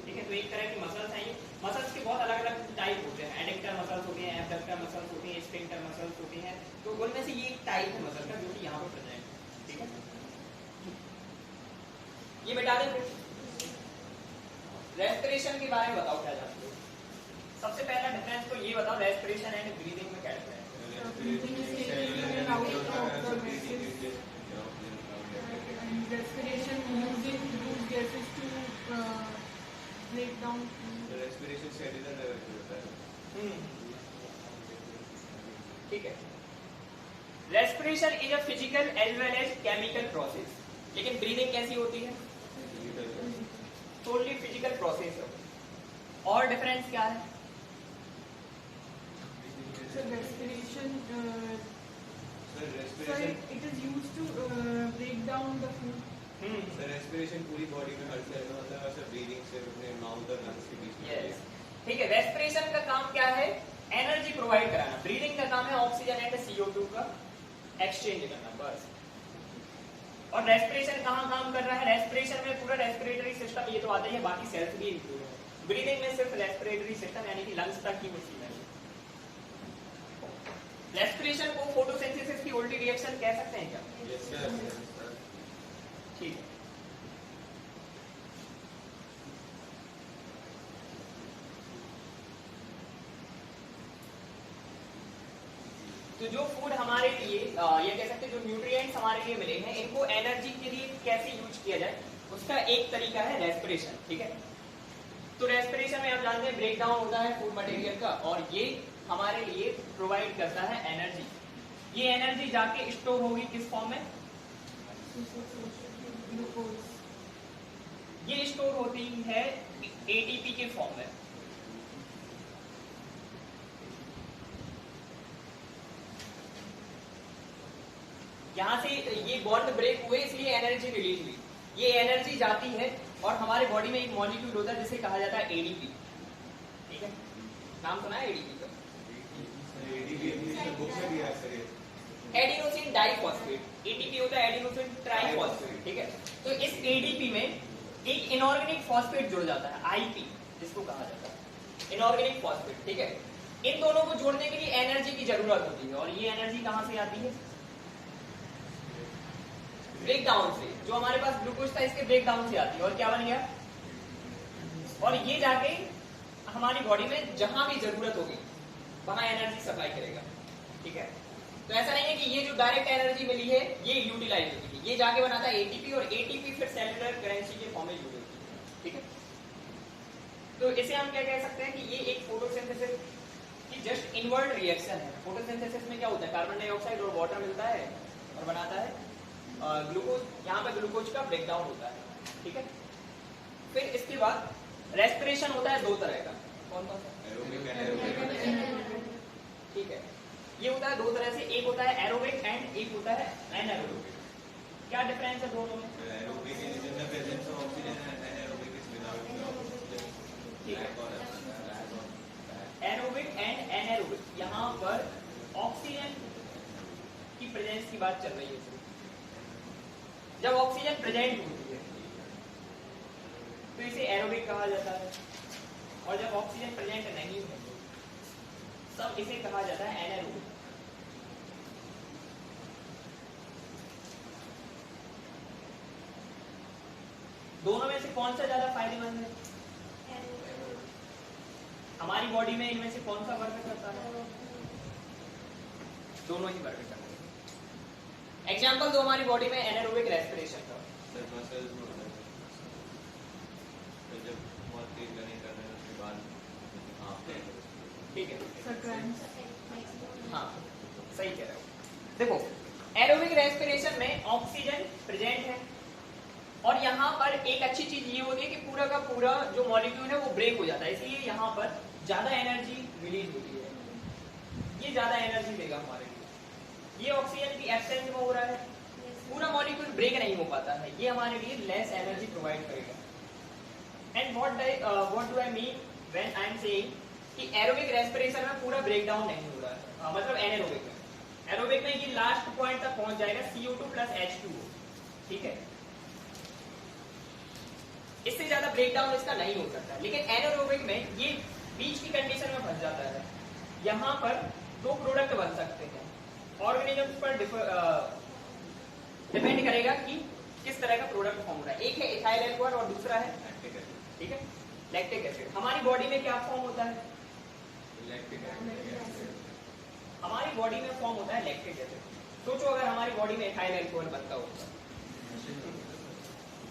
Speaker 1: ठीक है। तो एक तरह की मसल्स हैं ये। मसल्स के बहुत अलग अलग टाइप होते हैं, एडेक्टर मसल्स होती हैं, एब्डक्टर मसल्स होती हैं, स्फिंक्टर मसल्स होती हैं। तो उनमें से ये एक टाइप है मसल का जो कि यहाँ पर प्रेजेंट है, ठीक है। ये बता दें। फिर रेस्पिरेशन के बारे में बताओ क्या जानते हो। सबसे पहला डिफरेंस तो ये बताओ, रेस्पिरेशन एंड ब्रीदिंग में क्या डिफरेंस है?
Speaker 2: Respiration using use gases to break down.
Speaker 3: Respiration cellular level पे होता है।
Speaker 1: ठीक है। Respiration is a physical as well as chemical process, लेकिन ब्रीदिंग कैसी होती है? टोटली फिजिकल प्रोसेस है। और डिफरेंस क्या है?
Speaker 2: So respiration,
Speaker 3: respiration
Speaker 2: so it is used to break down the food.
Speaker 3: Sir respiration पूरी बॉडी में हर सेल में होता है, वैसे ब्रीदिंग से अपने माउथ और लंग्स के बीच में होती है।
Speaker 1: ठीक है। रेस्पिरेशन का काम क्या है? एनर्जी प्रोवाइड कराना। ब्रीदिंग का काम है ऑक्सीजन एंड CO2 का एक्सचेंज करना, बस। और रेस्पिरेशन कहाँ काम कर रहा है? रेस्पिरेशन में पूरा रेस्पिरेटरी सिस्टम ये तो आता ही है, बाकी सेल्स भी इंक्लूड है। ब्रीदिंग में सिर्फ रेस्पिरेटरी सिस्टम यानी कि लंग्स तक ही मशीन है। रेस्पिरेशन को फोटोसिंथेसिस की उल्टी रिएक्शन कह सकते हैं क्या?
Speaker 3: Yes sir.
Speaker 1: ठीक है। तो जो फूड हमारे लिए ये कह सकते हैं, जो न्यूट्रिएंट्स हमारे लिए मिले हैं, इनको एनर्जी के लिए कैसे यूज किया जाए उसका एक तरीका है रेस्पिरेशन, ठीक है। तो रेस्पिरेशन में आप जानते हैं ब्रेक डाउन होता है फूड मटेरियल का, और ये हमारे लिए प्रोवाइड करता है एनर्जी। ये एनर्जी जाके स्टोर होगी किस फॉर्म में? ये स्टोर होती है ATP के फॉर्म में। यहां से ये बॉन्ड ब्रेक हुए इसलिए एनर्जी रिलीज हुई। ये एनर्जी जाती है और हमारे बॉडी में एक मॉलिक्यूल होता है जिसे कहा जाता है ADP, ठीक है। नाम सुना है एडीपी का?
Speaker 3: बुक में दिया है सर ये।
Speaker 1: एडिनोसिन डाइफॉस्फेट, एटीपी होता है एडिनोसिन ट्राइफॉस्फेट, ठीक है। तो इस एडीपी में एक इनऑर्गेनिक फॉस्फेट जुड़ जाता है, आईपी जिसको कहा जाता है इनऑर्गेनिक फॉस्फेट, ठीक है। इन दोनों को जोड़ने के लिए एनर्जी की जरूरत होती है, और ये एनर्जी कहां से आती है? ब्रेक डाउन से। जो हमारे पास ग्लूकोज था इसके ब्रेक डाउन से आती है, और क्या बन गया? और ये जाके हमारी बॉडी में जहां भी जरूरत होगी वहां एनर्जी सप्लाई करेगा, ठीक है। तो ऐसा नहीं है कि ये जो डायरेक्ट एनर्जी मिली है ये यूटिलाइज होती है, ये जाके बनाता है एटीपी, और एटीपी फिर सेलुलर करेंसी के फॉर्म में यूज होती है, ठीक है। तो इसे हम क्या कह सकते हैं कि ये एक फोटोसिंथेसिस की जस्ट इनवर्ट रिएक्शन है। फोटोसिंथेसिस में क्या होता है? कार्बन डाइऑक्साइड और वाटर मिलता है और बनाता है ग्लूकोज। यहाँ पे ग्लूकोज का ब्रेकडाउन होता है, ठीक है। फिर इसके बाद रेस्पिरेशन होता है दो तरह का, कौन कौन सा? ठीक है, ये होता है दो तरह से, एक होता है एरोबिक एंड एक होता है एनारोबिक। क्या डिफरेंस है दोनों में?
Speaker 3: Aerobic is in the presence of oxygen and anaerobic is without oxygen,
Speaker 1: ठीक है। एरोबिक एंड एनारोबिक, यहाँ पर ऑक्सीजन की प्रेजेंस की बात चल रही है। जब ऑक्सीजन प्रेजेंट होती है तो इसे एरोबिक कहा जाता है, और जब ऑक्सीजन प्रेजेंट नहीं है तब इसे कहा जाता है एनारोबिक। दोनों में से कौन सा ज्यादा फायदेमंद है? हमारी बॉडी में इनमें से कौन सा वर्क करता है? दोनों ही वर्क करते हैं। एग्जाम्पल दो हमारी बॉडी में एनारोबिक रेस्पिरेशन का।
Speaker 3: सर मसल्स में होता है, तो जब बहुत तेज रनिंग करने उसके बाद
Speaker 1: ठीक है,
Speaker 2: सर
Speaker 1: हाँ सही कह रहे हो। देखो एरोबिक रेस्पिरेशन में ऑक्सीजन प्रेजेंट है, और यहाँ पर एक अच्छी चीज ये होती है कि पूरा का पूरा जो मॉलिक्यूल है वो ब्रेक हो जाता है, इसलिए यहाँ पर ज्यादा एनर्जी रिलीज होती है, ये ज्यादा एनर्जी देगा हमारे लिए। ये ऑक्सीजन की एब्सेंस में हो रहा है, पूरा मॉलिक्यूल ब्रेक नहीं हो पाता है, ये हमारे लिए लेस एनर्जी प्रोवाइड करेगा। And what do I mean when I am saying कि एरोबिक रेस्पिरेशन में पूरा ब्रेक डाउन नहीं हो रहा है, मतलब एरोबिक में ये लास्ट पॉइंट तक पहुंच जाएगा CO2 प्लस H2O, ठीक है। इससे ज्यादा ब्रेक डाउन इसका नहीं हो सकता, लेकिन एनारोबिक में ये बीच की कंडीशन में फंस जाता है। यहाँ पर दो प्रोडक्ट बन सकते हैं, ऑर्गेनिजम्स पर डिपेंड करेगा कि किस तरह का प्रोडक्ट फॉर्म हो रहा है। एक है इथाइल अल्कोहल और दूसरा है
Speaker 3: लैक्टिक एसिड,
Speaker 1: ठीक है लैक्टिक एसिड। हमारी बॉडी में क्या फॉर्म होता है?
Speaker 3: लैक्टिक एसिड,
Speaker 1: हमारी बॉडी में फॉर्म होता है लैक्टिक एसिड। सोचो अगर हमारी बॉडी में इथाइल अल्कोहल बनता होता,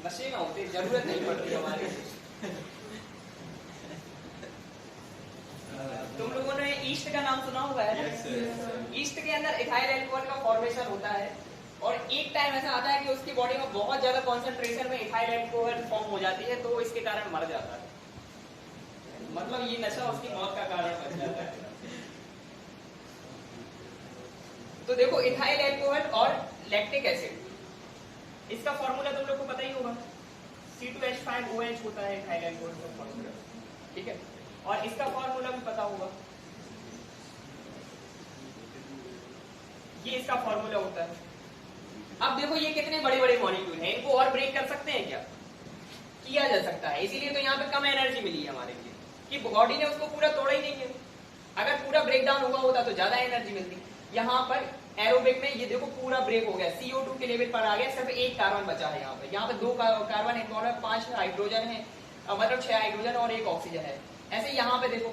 Speaker 1: नशे में होते, जरूरत नहीं पड़ती हमारे। तुम लोगों ने ईस्ट का नाम सुना होगा है ना? ईस्ट के अंदर इथाइल अल्कोहल का फॉर्मेशन होता है, और एक टाइम ऐसा आता है कि उसकी बॉडी में बहुत ज्यादा कॉन्सेंट्रेशन में इथाइल अल्कोहल फॉर्म हो जाती है, तो इसके कारण मर जाता है। मतलब ये नशा उसकी मौत का कारण बन जाता है। तो देखो इथाइल अल्कोहल और लैक्टिक एसिड, इसका फॉर्मूला तुम लोग को पता ही होगा, C2H5OH होता है इथाइल अल्कोहल का फॉर्मूला, ठीक है। और इसका फॉर्मूला भी पता होगा, ये इसका फॉर्मूला होता है। अब देखो ये कितने बड़े बड़े मॉलिक्यूल हैं, इनको और ब्रेक कर सकते हैं क्या? किया जा सकता है, इसीलिए तो यहाँ पे कम एनर्जी मिली है हमारे लिए, कि बॉडी ने उसको पूरा तोड़ा ही नहीं है। अगर पूरा ब्रेकडाउन हुआ होता तो ज्यादा एनर्जी मिलती। यहाँ पर एरोबिक में ये देखो पूरा ब्रेक हो गया, CO2 के लेवल पर आ गया, सिर्फ एक कार्बन बचा है यहाँ पे 2 कार्बन है, 5 हाइड्रोजन है, मतलब 6 हाइड्रोजन और 1 ऑक्सीजन है। ऐसे यहाँ पे देखो,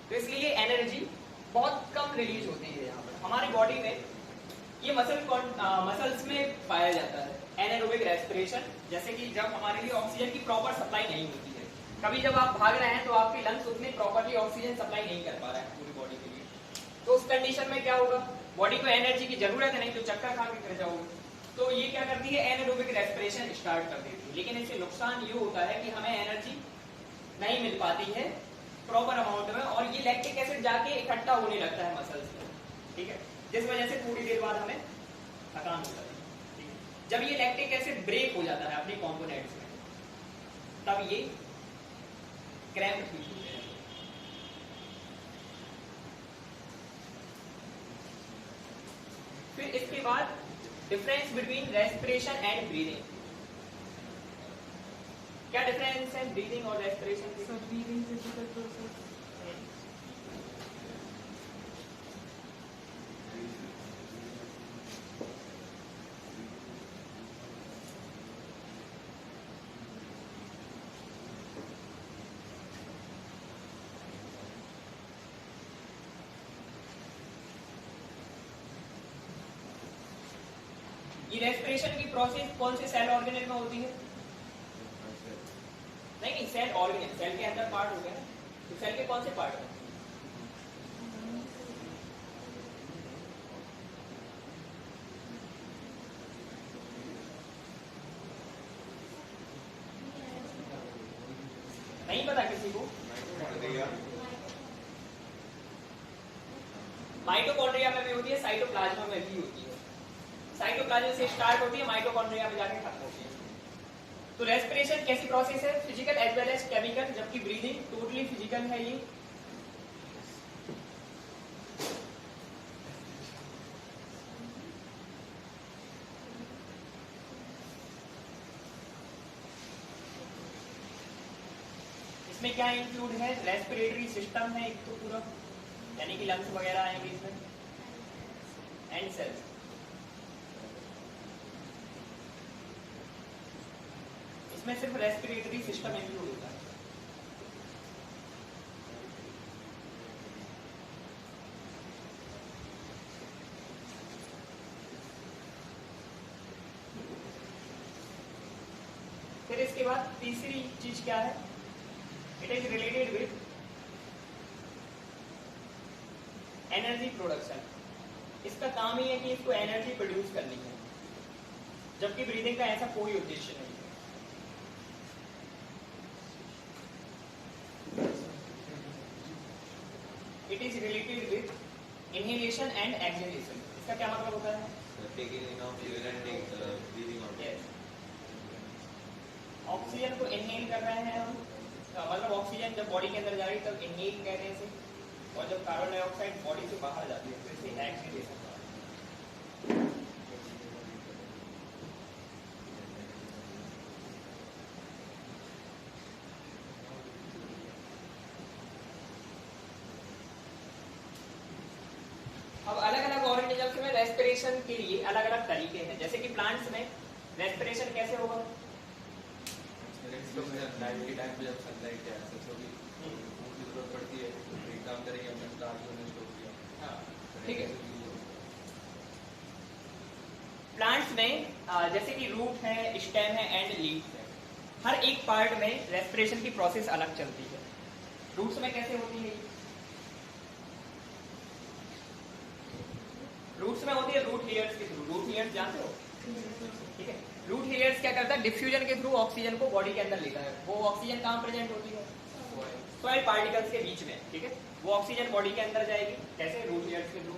Speaker 1: तो इसलिए एनर्जी बहुत कम रिलीज होती है यहाँ पर हमारी बॉडी में। ये मसल्स में पाया जाता है एनारोबिक रेस्पिरेशन, जैसे कि जब हमारे लिए ऑक्सीजन की प्रॉपर सप्लाई नहीं होती है। कभी जब आप भाग रहे हैं तो आपके लंग्स उतने प्रॉपरली ऑक्सीजन सप्लाई नहीं कर पा रहे हैं पूरी बॉडी के लिए, तो उस कंडीशन में क्या होगा, बॉडी को एनर्जी की जरूरत है, नहीं तो चक्कर खा के गिर जाओगे। तो ये क्या करती है, एनारोबिक रेस्पिरेशन स्टार्ट कर देती है। लेकिन इससे नुकसान ये होता है कि हमें एनर्जी नहीं मिल पाती है प्रॉपर अमाउंट में, और ये लैक्टिक एसिड जाके इकट्ठा होने लगता है मसल्स में, ठीक है, जिस वजह से थोड़ी देर बाद हमें थकान हो जाती है, ठीक है। जब ये लैक्टिक एसिड ब्रेक हो जाता है अपने कॉम्पोनेंट्स में, तब ये क्रैम्प फील होते हैं। फिर इसके बाद difference between respiration and breathing. क्या डिफरेंस है ब्रीदिंग और रेस्पिरेशन के?
Speaker 2: So breathing physical process.
Speaker 1: ये रेस्पिरेशन की प्रोसेस कौन से सेल ऑर्गेनेल में होती है? नहीं, सेल ऑर्गेनेल, सेल के अंदर पार्ट हो गया ना, तो सेल के कौन से पार्ट हैं? नहीं पता किसी को? माइटोकॉन्ड्रिया में भी होती है, साइटोप्लाज्मा में भी होती है। साइटोप्लाज्म से स्टार्ट होती है, माइटोकॉन्ड्रिया में जाके खत्म होती है। तो रेस्पिरेशन कैसी प्रोसेस है? Physical as well as chemical, जबकि ब्रीदिंग टोटली फिजिकल है। ये इसमें क्या इंक्लूड है? रेस्पिरेटरी सिस्टम है एक तो पूरा, यानी कि लंग्स वगैरह आएंगे इसमें, एंड सेल्स। इसमें सिर्फ रेस्पिरेटरी सिस्टम इंक्लूड होता है। फिर इसके बाद तीसरी चीज क्या है? It is related with energy production. इसका काम ही है कि इसको एनर्जी प्रोड्यूस करनी है, जबकि ब्रीदिंग का ऐसा कोई उद्देश्य नहीं है। It is related with inhalation and exhalation. इसका क्या मतलब होता है?
Speaker 3: Taking in of air and breathing out.
Speaker 1: Yes. Oxygen को इनहेल कर रहे हैं हम, मतलब ऑक्सीजन जब बॉडी के अंदर जा रही है तब इनहेल कहते हैं इसे, और जब कार्बन डाइऑक्साइड बॉडी से बाहर जाती है तो इसे एक्सहेलेशन। अब अलग अलग ऑर्गेनिजम्स में रेस्पिरेशन के लिए अलग अलग तरीके हैं। जैसे कि प्लांट्स में रेस्पिरेशन कैसे होगा?
Speaker 3: लाइट के टाइम पे जब सनलाइट है एक्सेस होगी, फूड की जरूरत पड़ती है, ब्रेक डाउन करेंगे अपने स्टार्च को स्टोर किया।
Speaker 1: हाँ, ठीक है। प्लांट्स में जैसे कि रूट है, स्टेम है एंड लीफ है, हर एक पार्ट में रेस्पिरेशन की प्रोसेस अलग चलती है। रूट्स में कैसे होती है? रूट्स में होती है रूट हेयर्स के थ्रू। रूट हेयर्स जानते हो? ठीक है। रूट हेयर्स क्या करता है? डिफ्यूजन के थ्रू ऑक्सीजन को बॉडी के अंदर लेता है। वो ऑक्सीजन कहाँ प्रेजेंट होती है? सॉइल पार्टिकल्स के बीच में। ठीक है, वो ऑक्सीजन बॉडी के अंदर जाएगी कैसे? रूट हेयर्स के थ्रू,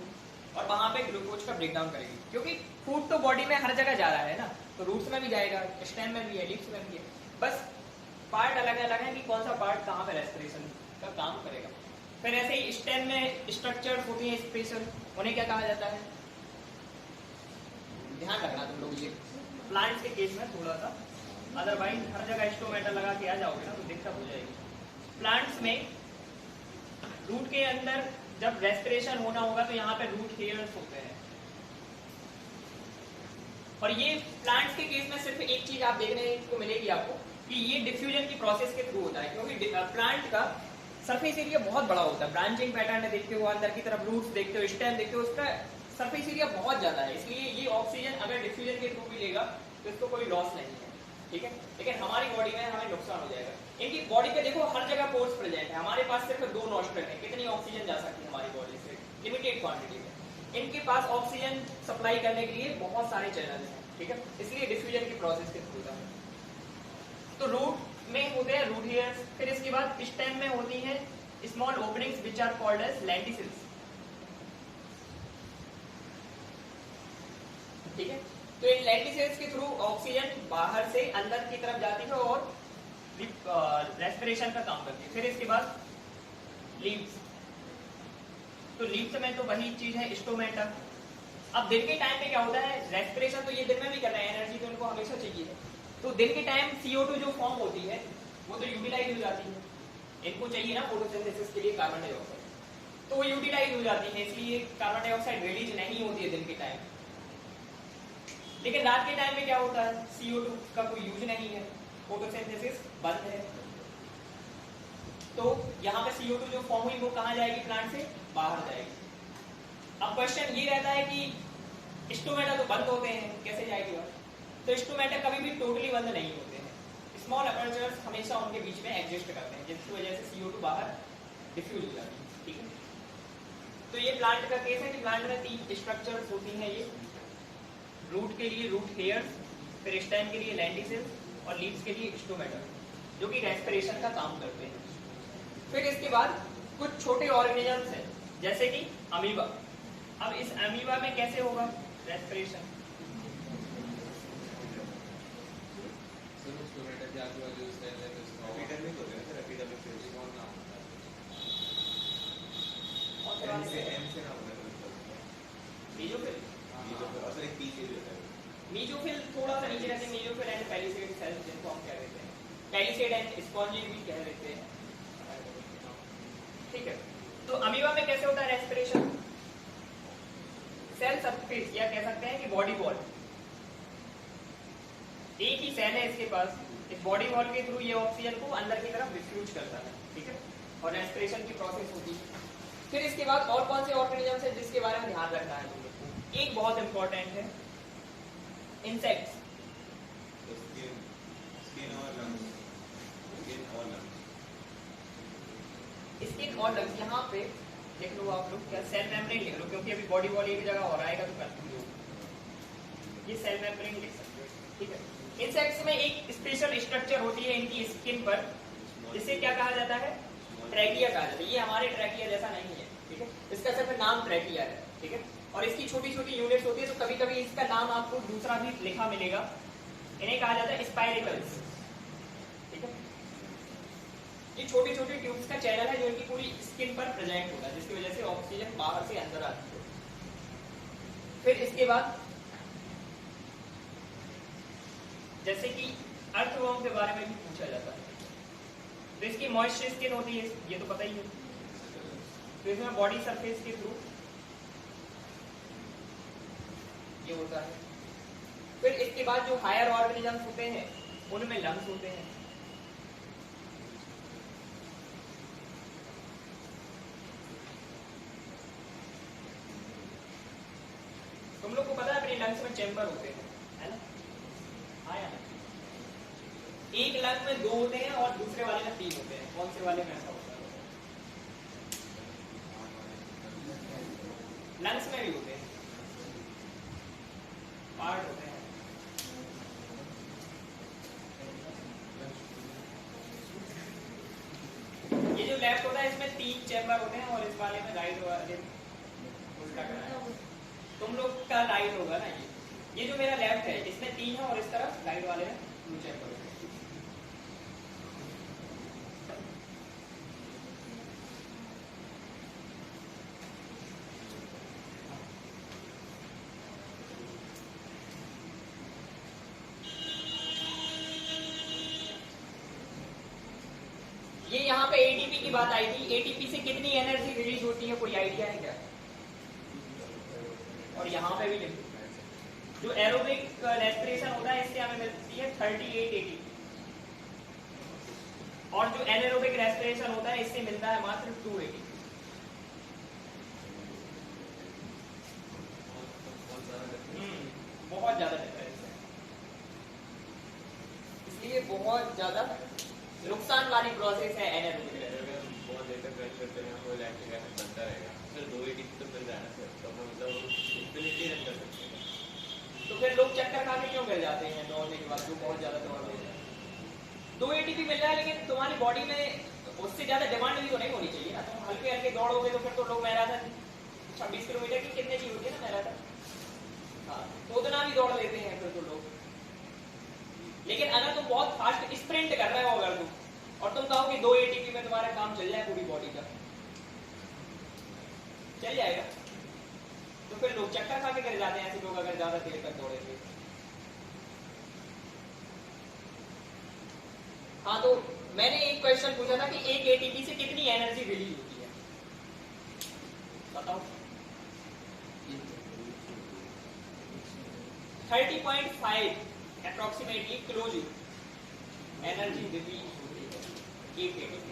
Speaker 1: और वहां पे ग्लूकोज का ब्रेकडाउन करेगी, क्योंकि फूड तो बॉडी में हर जगह जा रहा है ना, तो रूट्स में भी जाएगा, स्टेम में भी है, लीव्स में भी है, बस पार्ट अलग अलग है कि कौन सा पार्ट कहाँ पे रेस्पिरेशन का काम करेगा। फिर ऐसे ही स्टेम में स्ट्रक्चर होती है स्पेशल, उन्हें क्या कहा जाता है? ध्यान रखना तुम लोग ये प्लांट्स के केस में थोड़ा सा, अदरवाइज हर जगह स्टोमेटा लगा के आ जाओगे ना तो दिक्कत हो जाएगी। प्लांट्स में रूट के अंदर जब रेस्पिरेशन होना होगा तो यहाँ पे रूट हेयर्स होते हैं, और ये प्लांट्स के केस में सिर्फ एक चीज आप देखने को मिलेगी आपको कि ये डिफ्यूजन की प्रोसेस के थ्रू होता है, क्योंकि प्लांट का सरफेस एरिया बहुत बड़ा होता है। ब्रांचिंग पैटर्न देखते हो, अंदर की तरफ रूट्स देखते हो, स्टेम देखते हो, उसका सरफेस एरिया बहुत ज्यादा है, इसलिए ये ऑक्सीजन अगर डिफ्यूजन के थ्रू भी लेगा तो इसको कोई लॉस नहीं है। ठीक है, लेकिन हमारी बॉडी में हमें नुकसान हो जाएगा। इनकी बॉडी पे देखो हर जगह पोर्स प्रेजेंट है, हमारे पास सिर्फ 2 नॉस्ट्रल है, कितनी ऑक्सीजन जा सकती है हमारी बॉडी से? लिमिटेड क्वांटिटी में। इनके पास ऑक्सीजन सप्लाई करने के लिए बहुत सारे चैनल्स हैं। ठीक है, इसलिए डिफ्यूजन की प्रोसेस के थ्रू होता है। तो रूट में होते हैं रूट हेयर्स, फिर इसके बाद स्टेम में होती है small openings which are called as lenticels. ठीक है, तो इन लेंटिसिल्स के थ्रू ऑक्सीजन बाहर से अंदर की तरफ जाती है और रेस्पिरेशन का काम करती है। फिर इसके बाद लीव्स, तो लीव्स में तो वही चीज है स्टोमेटा, अब दिन के टाइम पे क्या होता है, रेस्पिरेशन तो ये दिन में भी कर रहे हैं, एनर्जी तो उनको हमेशा चाहिए, तो दिन के टाइम CO2 जो फॉर्म होती है वो तो यूटिलाइज हो जाती है, इनको चाहिए ना फोटोसिंथेसिस के लिए कार्बन डाइऑक्साइड, तो वो यूटिलाइज हो जाती है, इसलिए कार्बन डाइऑक्साइड रिलीज नहीं होती है दिन के टाइम। लेकिन रात के टाइम में क्या होता है, CO2 का कोई यूज नहीं है, फोटोसिंथेसिस बंद है, तो यहाँ पे CO2 जो फॉर्म हुई वो कहाँ जाएगी, प्लांट से बाहर जाएगी। अब क्वेश्चन ये रहता है कि स्टोमेटा तो बंद होते हैं, कैसे जाएगी बाहर? तो स्टोमेटा कभी भी टोटली बंद नहीं होते हैं, स्मॉल अपर्चर्स हमेशा उनके बीच में एग्जिस्ट करते हैं, जिसकी वजह से CO2 बाहर डिफ्यूज हो जाती है, ठीक है। तो ये प्लांट का केस है कि प्लांट में 3 स्ट्रक्चर्स होती हैं, ये रूट के लिए रूट हेयर्स, फिर स्टेम के लिए लेंटिसिल्स और लीव्स के लिए स्टोमेटा, जो कि रेस्पिरेशन का काम करते हैं। फिर इसके बाद कुछ छोटे ऑर्गेनिजम्स हैं जैसे कि अमीबा। अब इस अमीबा में कैसे होगा रेस्पिरेशन? मीजोफिल थोड़ा सा नीचे रहते हैं, मीजोफिल एंड पैलिसेड सेल्स जिनको हम कह देते हैं, पैलिसेड एंड स्पॉन्जी भी कह देते हैं, ठीक है। तो अमीबा में कैसे होता है रेस्पिरेशन? सेल सरफेस या कह सकते हैं कि बॉडी वॉल, एक ही सेल है इसके पास, इस बॉडी वॉल के थ्रू ये ऑक्सीजन को अंदर की तरफ डिफ्यूज करता है, ठीक है, और रेस्पिरेशन की प्रोसेस होती है। फिर इसके बाद और कौन से ऑर्गेनिजम्स हैं जिसके बारे में ध्यान रखना है? एक बहुत इंपॉर्टेंट है इंसेक्ट्स, स्किन और लंग्स। यहाँ पे देख लो आप लोग, क्या सेल मेम्ब्रेन लिख लो, क्योंकि अभी बॉडी वॉल एक जगह और आएगा तो कंफ्यूज हो, ये सेल मेम्ब्रेन लिख सकते हो, ठीक है। इंसेक्ट्स में एक स्पेशल स्ट्रक्चर होती है इनकी स्किन पर, जिसे क्या कहा जाता है, ट्रैकिया कहा जाता है। ये हमारे ट्रैकिया जैसा नहीं है, ठीक है, इसका सिर्फ नाम ट्रैकिया है, ठीक है, और इसकी छोटी छोटी यूनिट्स होती है, तो कभी कभी इसका नाम आपको दूसरा भी लिखा मिलेगा, इन्हें कहा जाता है स्पाइरेकल्स, ठीक है। ये छोटी छोटी ट्यूब्स का चैनल है जो इनकी पूरी स्किन पर प्रेजेंट होता है, जिसकी वजह से ऑक्सीजन बाहर से अंदर आती है। फिर इसके बाद जैसे कि अर्थवर्म के बारे में भी पूछा जाता है, तो इसकी मॉइस्ट स्किन होती है, ये तो पता ही है, तो इसमें बॉडी सरफेस के थ्रू ये होता है। फिर इसके बाद जो हायर ऑर्गेनिजम्स होते हैं उनमें लंग्स होते हैं, तुम लोग को पता है अपने लंग्स में चैम्बर होते हैं, है ना? हाँ या ना? एक लंग में 2 होते हैं और दूसरे वाले में 3 होते हैं, कौन से वाले में ऐसा होता है? लंग्स में भी होते हैं, पार्ट होते हैं। ये जो लेफ्ट होता है इसमें 3 चैम्बर होते हैं और इस वाले में राइट वाले उल्टा करना है, तुम लोग का राइट होगा ना, ये जो मेरा लेफ्ट है इसमें 3 है और इस तरफ राइट वाले में 2 चैम्बर होते हैं। ये यहाँ पे एटीपी की बात आई थी, एटीपी से कितनी एनर्जी रिलीज होती है, कोई आइडिया है क्या? और यहाँ पे भी लिखो, जो एरोबिक रेस्पिरेशन होता है इससे हमें मिलती है 38 एटीपी, और जो एनारोबिक रेस्पिरेशन होता है इससे मिलता है मात्र 2 एटीपी। बहुत ज्यादा डिफरेंस है, इसलिए बहुत ज्यादा नुकसान वाली प्रोसेस है एनारोबिक।
Speaker 3: बहुत देर तक ब्रश करते हैं वो लैक्टिक एसिड बनता रहेगा, सर 2 एटीपी तो मिल रहा है सर, तो मतलब इंफिनिटी रन कर सकते हैं।
Speaker 1: तो फिर लोग चक्कर खा के क्यों गिर जाते हैं दौड़ने के बाद, जो बहुत ज्यादा दौड़ रहे हैं? 2 एटीपी मिल रहा है लेकिन तुम्हारी बॉडी में उससे ज्यादा डिमांड भी तो नहीं होनी चाहिए ना, तुम हल्के हल्के दौड़ोगे तो फिर तो लोग मैराथन 26 किलोमीटर की कितने की होती है ना मैराथन, हाँ, तो उतना भी दौड़ लेते हैं फिर तो लोग। लेकिन अगर तुम बहुत फास्ट स्प्रिंट कर रहे हो अगर तुम, और तुम कहो कि 2 एटीपी में तुम्हारा काम चल जाए पूरी बॉडी का, चल जाएगा? तो तो फिर लोग चक्कर खा के गिर जाते हैं ऐसे लोग अगर ज्यादा देर तक दौड़ेंगे। हाँ, तो मैंने एक क्वेश्चन पूछा था कि एक एटीपी से कितनी एनर्जी रिलीज होती है, बताओ। 30.5 approximately kilo joule energy release होती है एक एटीपी।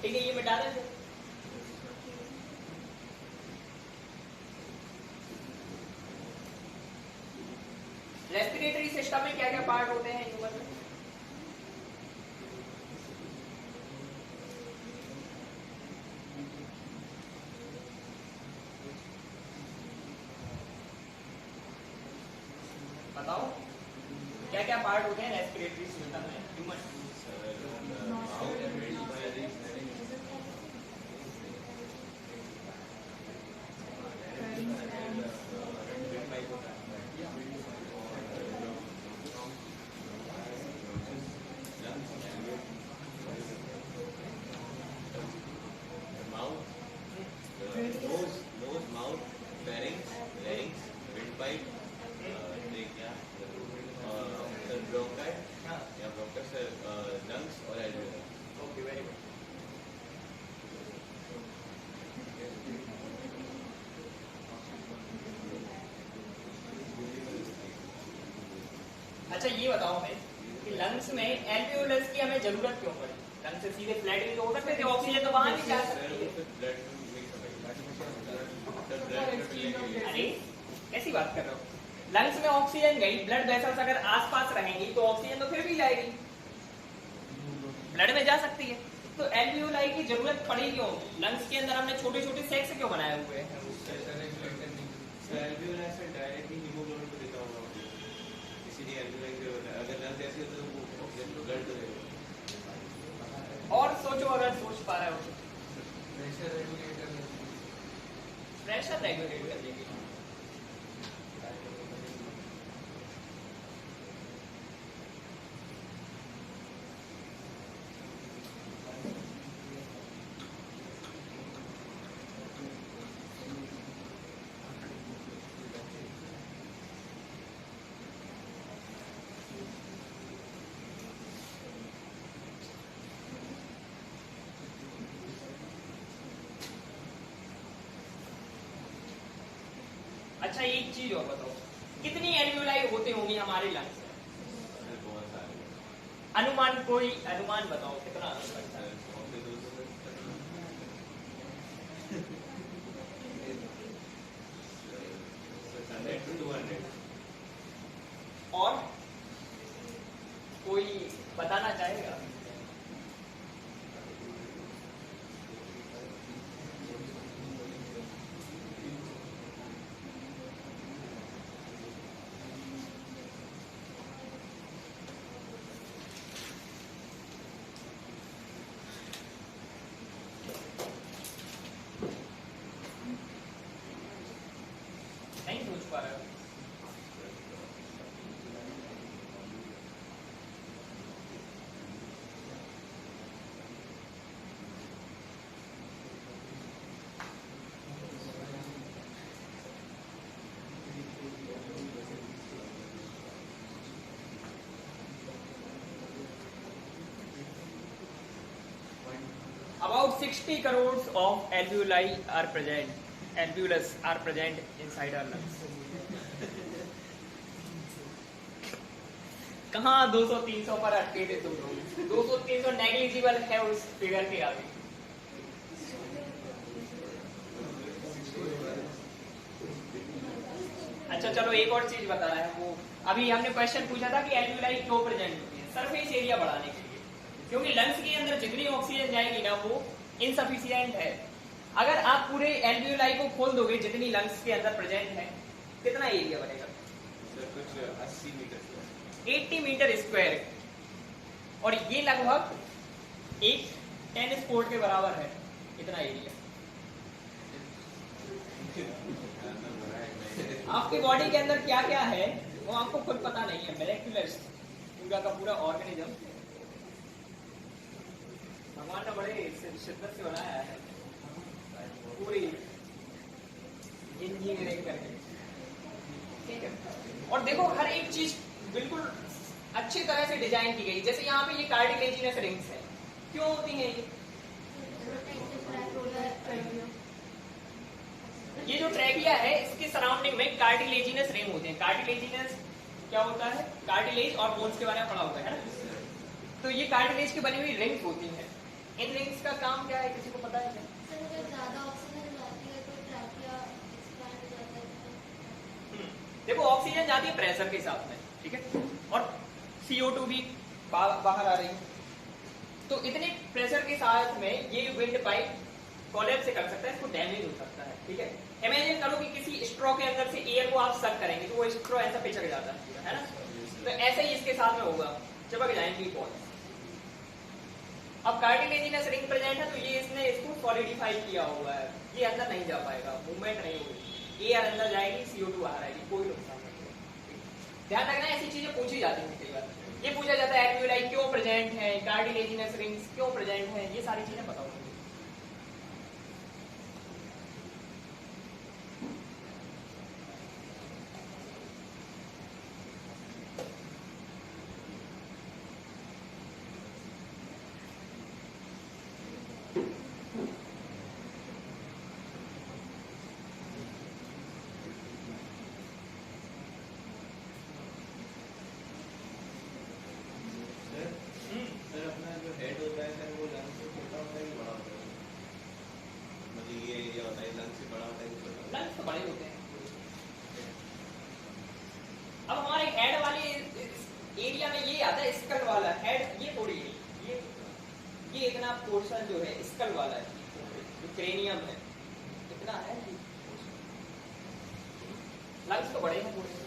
Speaker 1: ठीक है, ये मिटा दें फिर। रेस्पिरेटरी सिस्टम में क्या क्या पार्ट होते हैं ह्यूमन में? बताओ क्या क्या पार्ट होते हैं रेस्पिरेटरी सिस्टम में ह्यूमन? अच्छा, ये बताओ हमें कि लंग्स में एल्वियोलस की हमें जरूरत क्यों पड़ी? लंग्स से सीधे फ्लैट भी तो हो सकते थे, ऑक्सीजन तो वहां भी जा सकती है। अरे कैसी बात कर रहे हो? लंग्स में ऑक्सीजन गई, ब्लड वेसल्स अगर आसपास रहेंगी तो ऑक्सीजन तो फिर भी जाएगी, ब्लड में जा सकती है। तो एल्वियोलाई की जरूरत पड़ी क्यों? लंग्स के अंदर हमने छोटे छोटे सेक्स क्यों बनाए हुए हैं? और सोचो, अगर सोच पा रहे हो तो प्रेशर रेगुलेट करने के लिए। अच्छा, एक चीज और बताओ, कितनी एल्वियोलाई होते होंगी हमारे लंग्स में? अनुमान, कोई अनुमान बताओ कितना हो सकता है? और कोई बताना चाहेगा? नहीं सोच पा रहे हो? About 60 crores of alveoli are present. Alveolus are present inside our lungs. कहाँ 200-300 पर अटके थे तुम लोग? 200-300 नेग्लिजिबल है उस फिगर के आगे। अच्छा चलो, एक और चीज बता रहा है वो, अभी हमने क्वेश्चन पूछा था कि एल्वियोलाई क्यों प्रेजेंट होती है? सरफेस एरिया बढ़ाने के लिए, क्योंकि लंग्स के अंदर जितनी ऑक्सीजन जाएगी ना वो इनसफिशिएंट है। अगर आप पूरे एल्वियोलाई को खोल दोगे जितनी लंग्स के अंदर प्रेजेंट है, कितना एरिया बनेगा?
Speaker 3: कुछ 80 मीटर
Speaker 1: 80 मीटर स्क्वायर। और ये लगभग एक टेनिस कोर्ट के बराबर है, इतना एरिया। आपके बॉडी के अंदर क्या क्या है वो आपको खुद पता नहीं है। मोलेक्युलर पूरा का पूरा ऑर्गेनिज्म भगवान ने बड़े शिद्दत से बनाया है, पूरी इंजीनियरिंग करके, ठीक है। और देखो हर एक चीज बिल्कुल अच्छी तरह से डिजाइन की गई। जैसे यहाँ पे ये कार्टिलेजिनस रिंग्स है, क्यों होती हैं ये जो ट्रैकिया है इसके सराउंडिंग में कार्टिलेजिनस रिंग होते हैं। कार्टिलेजिनस क्या होता है? कार्टिलेज और बोन्स के बारे में पढ़ा हुआ है ना। तो ये कार्टिलेज की बनी हुई रिंग्स होती हैं। इन रिंग्स का काम क्या है, किसी को पता है क्या? देखो ऑक्सीजन जाती है प्रेशर के साथ में, ठीक है, और CO2 भी बाहर आ रही है। तो इतने प्रेशर के साथ में ये विंड पाइप कोलैप्स से कर सकता है, इसको डैमेज हो सकता है, ठीक है। इमेजिन करो कि किसी स्ट्रॉ के अंदर से एयर को आप सक करेंगे तो वो स्ट्रॉ ऐसा पिचक जाता है ना। तो ऐसे ही इसके साथ में होगा, चिपक जाएंगे बॉल्स। अब कार्टिलेजिनस रिंग प्रेजेंट है तो ये इसने इसको सॉलिडिफाई किया हुआ है, ये अंदर नहीं जा पाएगा, मूवमेंट नहीं होगी, एयर अंदर जाएगी, CO2 बाहर आएगी, कोई नुकसान नहीं होगा। ध्यान रखना ऐसी चीजें पूछी जाती हैं कई बार। ये पूछा जाता है एल्वियोलाई क्यों प्रेजेंट है, कार्टिलेजिनस रिंग्स क्यों प्रेजेंट है, ये सारी चीजें पता होगी। लंग्स तो बड़े होते हैं। अब हमारे हेड वाले एरिया में ये आता है स्कल वाला हेड, ये थोड़ी है, ये इतना पोर्शन जो है स्कल वाला है, जो क्रेनियम है इतना है। लंग्स तो बड़े हैं पूरे।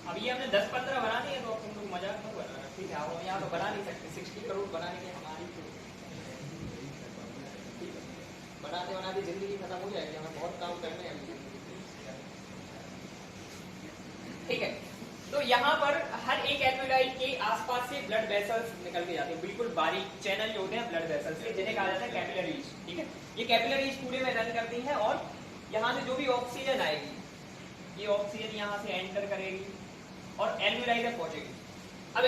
Speaker 1: अब ये हमने 10-15 बना दिए तो तुम लोग मजाक मत बनाना, ठीक है। हम यहाँ तो बना नहीं सकते, 60 करोड़ बनाने की हमारी बनाते बनाते जिंदगी खत्म हो जाएगी, हमें बहुत काम करने हैं, ठीक है। तो यहाँ पर हर एक एल्वियोलाई के आसपास से ब्लड वेसल्स निकल के जाते हैं, बिल्कुल बारीक चैनल जो होते हैं ब्लड वेसल्स के, जिन्हें कहा जाता है कैपिलरीज, ठीक है। ये कैपिलरीज पूरे में रन करती हैं और यहाँ से जो भी ऑक्सीजन आएगी, ये ऑक्सीजन यहाँ से एंटर करेगी और एल्वियोलाई तक पहुंचेगी। अब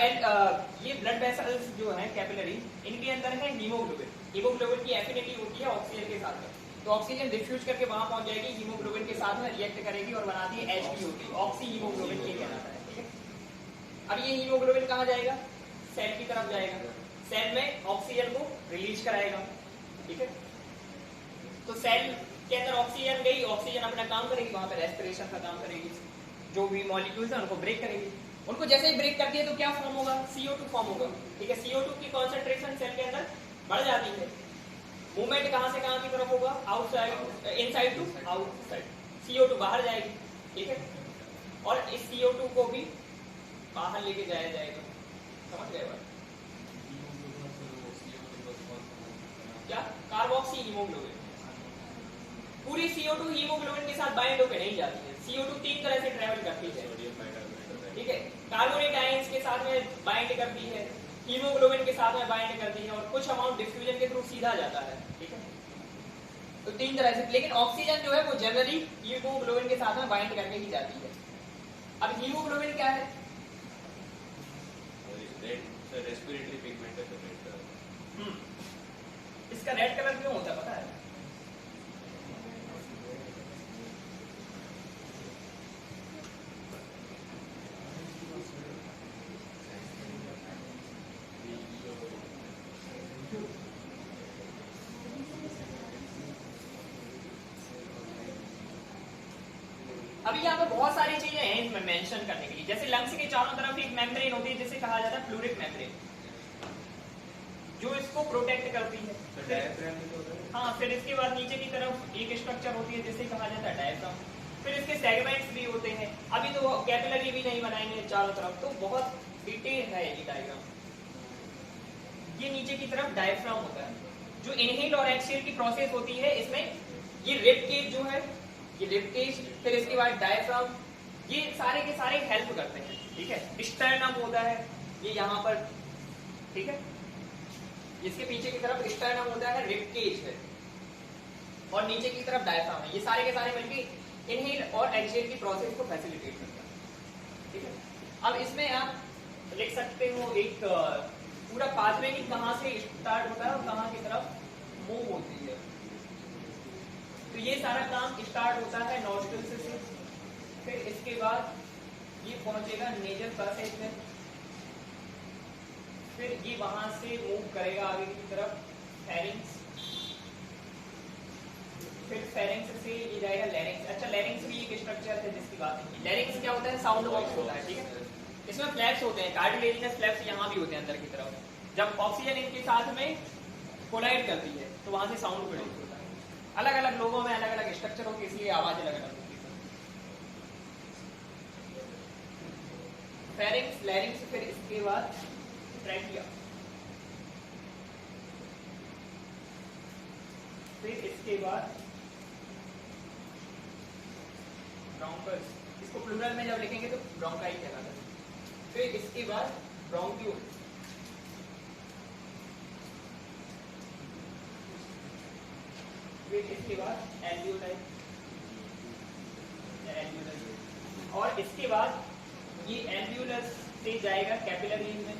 Speaker 1: ये ब्लड वेसल्स जो हैं कैपिलरी, इनके अंदर है हीमोग्लोबिन। हीमोग्लोबिन की एफिनिटी होती है ऑक्सीजन के साथ में, तो ऑक्सीजन डिफ्यूज करके वहां पहुंच जाएगी, हीमोग्लोबिन के साथ में रिएक्ट करेगी और बनाती है HbO3, ऑक्सी हीमोग्लोबिन ये कहलाता है, ठीक है। अब ये हीमोग्लोबिन कहाँ जाएगा? सेल की तरफ जाएगा, सेल में ऑक्सीजन को रिलीज कराएगा, ठीक है। तो सेल के अंदर ऑक्सीजन गई, ऑक्सीजन अपना काम करेगी, वहां पर रेस्पिरेशन का काम करेगी, जो भी मॉलिक्यूल्स हैं उनको ब्रेक करेगी। उनको जैसे ही ब्रेक करती है तो क्या फॉर्म होगा? CO2 फॉर्म होगा, ठीक है। CO2 की कॉन्सेंट्रेशन सेल के अंदर बढ़ जाती है। मूवमेंट कहां से कहां की तरफ होगा? Outside, inside to outside, CO2 बाहर जाएगी, ठीक है। और इस CO2 को भी बाहर लेके जाया जाएगा, समझ गए बात? क्या? Carboxy haemoglobin. पूरी CO2 हीमोग्लोबिन के साथ बाइंड होकर नहीं जाती है। CO2 तीन तरह से ट्रेवल करती है, ठीक है। कार्बोनेट आयंस के साथ में बाइंड करती है, हीमोग्लोबिन के साथ में बाइंड करती है और कुछ अमाउंट डिफ्यूजन के थ्रू सीधा जाता है, ठीक है। तो तीन तरह से, लेकिन ऑक्सीजन जो है वो जनरली हीमोग्लोबिन के साथ में बाइंड करके ही जाती है। अब हीमोग्लोबिन क्या है?
Speaker 3: रेस्पिरेटरी पिगमेंट है।
Speaker 1: इसका रेड कलर क्यों होता है पता है? अभी यहाँ पे बहुत सारी चीजें हैं इसमें मेंशन करने के लिए, जैसे लंग्स के चारों तरफ एक मेम्ब्रेन होती है जिसे कहा जाता है प्लूरिक मेम्ब्रेन, जो इसको प्रोटेक्ट करती है।
Speaker 3: तो डायफ्राम भी तो होता है।
Speaker 1: हाँ, फिर इसके बाद नीचे की तरफ एक स्ट्रक्चर होती है जिसे कहा जाता है डायफ्राम, फिर इसके सेगमेंट्स भी होते हैं। अभी तो कैपिलरी भी नहीं बनाएंगे चारों तरफ, तो बहुत डिटेल है ये डायग्राम। ये नीचे की तरफ डायफ्राम होता है, जो इनहेल और एक्सहेल की प्रोसेस होती है इसमें। ये रिब केज जो है, ये रिब केज, फिर इसके बाद डायफ्राम, ये सारे के सारे हेल्प करते हैं, ठीक है। स्टर्नम होता है ये यहाँ पर, ठीक है। इसके पीछे की तरफ स्टर्नम होता है, रिब केज है, और नीचे की तरफ डायफ्राम है। ये सारे के सारे मिलकर इनहेल और एक्सहेल की प्रोसेस को फैसिलिटेट करते हैं, ठीक है। अब इसमें आप लिख सकते हो एक पूरा पाथवे की कहाँ से स्टार्ट होता है और कहाँ की तरफ मूव होती है। तो ये सारा काम स्टार्ट होता है नॉस्ट्रिल से, फिर इसके बाद ये पहुंचेगा नेजल पैसेज में, फिर ये वहां से मूव करेगा आगे की तरफ फेरिंग्स, फिर फेरिंग्स से ये जाएगा लैरिंग्स। अच्छा, लैरिंग्स भी एक स्ट्रक्चर है जिसकी बात है। लैरिंग्स क्या होता है? साउंड बॉक्स होता है, ठीक है। इसमें फ्लैप्स होते हैं, कार्टिलेजिनस फ्लैप्स यहाँ भी होते हैं अंदर की तरफ। जब ऑक्सीजन इनके साथ में कोलाइड करती है तो वहां से साउंड प्रोड्यूस होता है। अलग अलग लोगों में अलग अलग स्ट्रक्चर होती है, इसलिए आवाज अलग अलग होती है। फेरिंग्स, लैरिंग्स, फिर इसके बाद ट्रैकिया, फिर इसके बाद ब्रोंकस, इसको प्लूरल में जब लिखेंगे तो ब्रोंकाई कहलाता है। फिर इसके बाद ब्रोंक्यूल, फिर इसके बाद एल्वियोलाई, और इसके बाद ये एल्वियोलस से जाएगा कैपिलरीज में,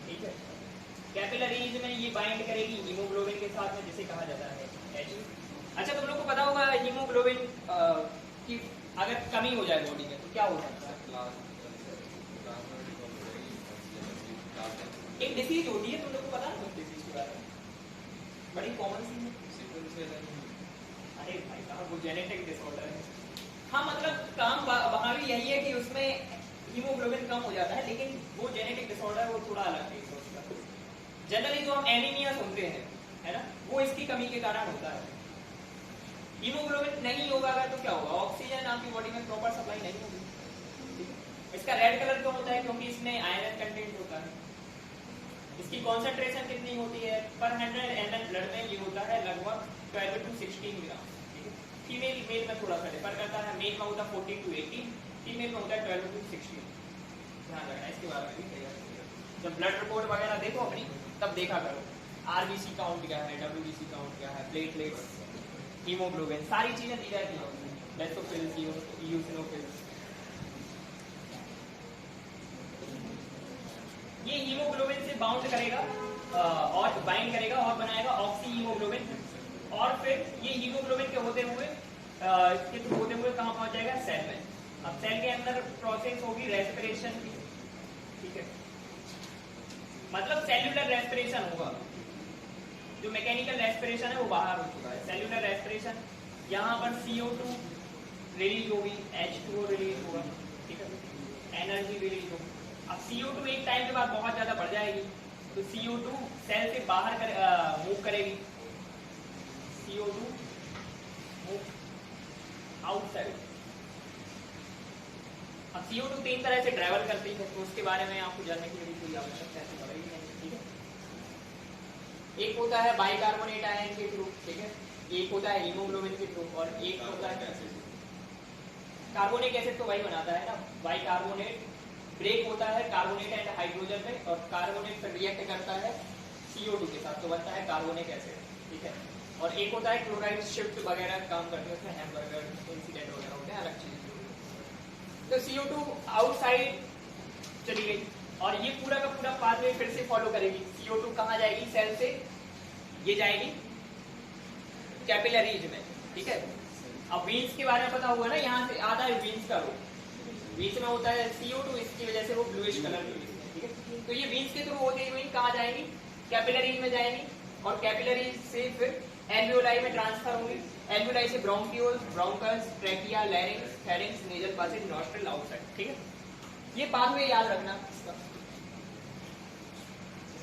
Speaker 1: ठीक है। कैपिलरीज में ये बाइंड करेगी हीमोग्लोबिन के साथ में, जिसे कहा जाता है H। अच्छा, तुम लोग को पता होगा हीमोग्लोबिन की अगर कमी हो जाए बॉडी में तो क्या हो सकता है? एक डिसीज होती है, तुम लोग को पता है डिसीज के बारे में? बड़ी कॉमन सी है। अरे भाई साहब, वो जेनेटिक डिसऑर्डर है। हाँ, मतलब काम वहाँ भी यही है कि उसमें हीमोग्लोबिन कम हो जाता है, लेकिन वो जेनेटिक डिसऑर्डर वो थोड़ा अलग है। जनरली जो हम एनीमिया सुनते हैं, है ना, वो इसकी कमी के कारण होता है। हीमोग्लोबिन नहीं होगा अगर तो क्या होगा? ऑक्सीजन आपकी बॉडी में प्रॉपर सप्लाई नहीं होगी। इसका रेड कलर क्यों होता है? क्योंकि इसमें आयरन कंटेंट होता है। इसकी कॉन्सेंट्रेशन कितनी होती है? पर 100 ml ब्लड में ये होता है लगभग 12 to 16 ग्राम। फीमेल मेल में थोड़ा सा डिफर करता है, मेल में होता है 14 to 18, फीमेल में होता है 12 to 16। ध्यान रखना इसके बारे में भी तैयार। जब ब्लड रिपोर्ट वगैरह देखो अपनी, तब देखा करो आरबीसी काउंट क्या है, डब्ल्यूबीसी काउंट क्या है, प्लेटलेट्स, हीमोग्लोबिन, सारी चीजें दी जाती हैं। Basophils, eosinophils. ये हीमोग्लोबिन से बाउंड करेगा और बाइंड करेगा और बनाएगा ऑक्सी हीमोग्लोबिन, और फिर ये हीमोग्लोबिन के होते हुए कहाँ पहुंच जाएगा? सेल में। अब सेल के अंदर प्रोसेस होगी रेस्पिरेशन की, ठीक है, मतलब सेल्यूलर रेस्पिरेशन होगा। जो मैकेनिकल रेस्पिरेशन है वो बाहर हो चुका है। सेल्यूलर रेस्पिरेशन, यहाँ पर CO2 रिलीज होगी, H2O रिलीज होगा, ठीक है, एनर्जी रिलीज होगी। अब CO2 एक टाइम के बाद बहुत ज्यादा बढ़ जाएगी, तो CO2 सेल से बाहर मूव करेगी। CO2 move outside. अब CO2 तीन तरह से ट्रैवल करती है, तो उसके बारे में आपको जानने की भी कोई आवश्यकता है पड़ेगी नहीं, ठीक है। एक होता है बाइकार्बोनेट आयन के थ्रू, ठीक है, एक होता है हीमोग्लोबिन के थ्रू, और एक होता है कार्बोनिक एसिड। तो वही बनाता है ना, बाइकार्बोनेट ब्रेक होता है कार्बोनेट एंड हाइड्रोजन में, और कार्बोनेट फिर रिएक्ट करता है CO2 के साथ, तो बनता है कार्बोनिक एसिड, ठीक है। और एक होता है क्लोराइड शिफ्ट वगैरह काम करते हैं, उसमें हैमबर्गर इंसिडेंट वगैरह होते हैं, अलग चीज। तो CO2 आउटसाइड चली गई, और ये पूरा का पूरा पाथवे फिर से फॉलो करेगी। CO2 कहाँ जाएगी? सेल से ये जाएगी कैपिलरीज में, ठीक है। अब वीन्स के बारे में पता हुआ ना, यहाँ से आता है वीन्स का रोल। वीन्स में होता है CO2, इसकी वजह से वो ब्लूइश कलर की, ठीक है। तो ये वीन्स के थ्रू होती हुई कहाँ जाएंगी? कैपिलरीज में जाएंगी, और कैपिलरीज से फिर एल्वियोलाई में ट्रांसफर होंगी। एल्वियोलाई से bronchioles, bronchus, trachea, larynx, pharynx, nasal passage, nostril, outside. ठीक है, ये पाथवे याद रखना इसका।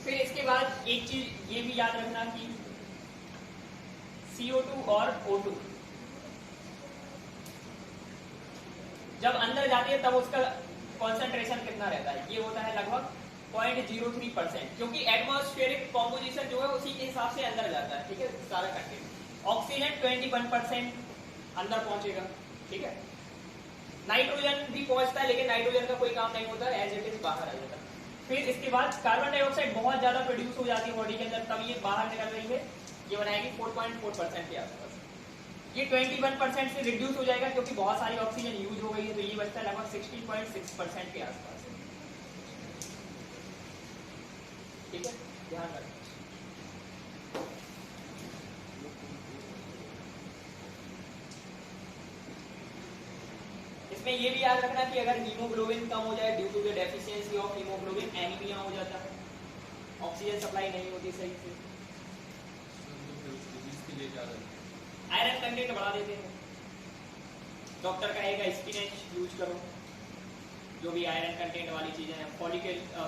Speaker 1: फिर इसके बाद एक चीज ये भी याद रखना कि CO2 और O2 जब अंदर जाती है तब उसका कॉन्सेंट्रेशन कितना रहता है, ये होता है लगभग 0.03%, क्योंकि एटमॉस्फेरिक कॉम्पोजिशन जो है उसी के हिसाब से अंदर जाता है। ठीक है, सारा कंटेंट। ऑक्सीजन 21% अंदर पहुंचेगा। ठीक है, नाइट्रोजन भी पहुंचता है लेकिन नाइट्रोजन का कोई काम नहीं होता, एज इट इज बाहर आ जाता है। फिर इसके बाद कार्बन डाइऑक्साइड बहुत ज्यादा प्रोड्यूस हो जाती है बॉडी के अंदर, तब ये बाहर निकल रही है, ये बनाएगी 4.4% के आसपास। ये 21% से रिड्यूस हो जाएगा क्योंकि बहुत सारी ऑक्सीजन यूज हो गई है, तो ये बचता है लगभग 16.6% के आसपास। ठीक है, ध्यान रखना। इसमें ये भी याद रखना कि अगर हीमोग्लोबिन कम हो जाए due to the deficiency of haemoglobin, anaemia हो जाता है, ऑक्सीजन सप्लाई नहीं होती सही से। आयरन कंटेंट बढ़ा देते हैं, डॉक्टर कहेगा स्पिनच यूज करो, जो भी आयरन कंटेंट वाली चीजें हैं।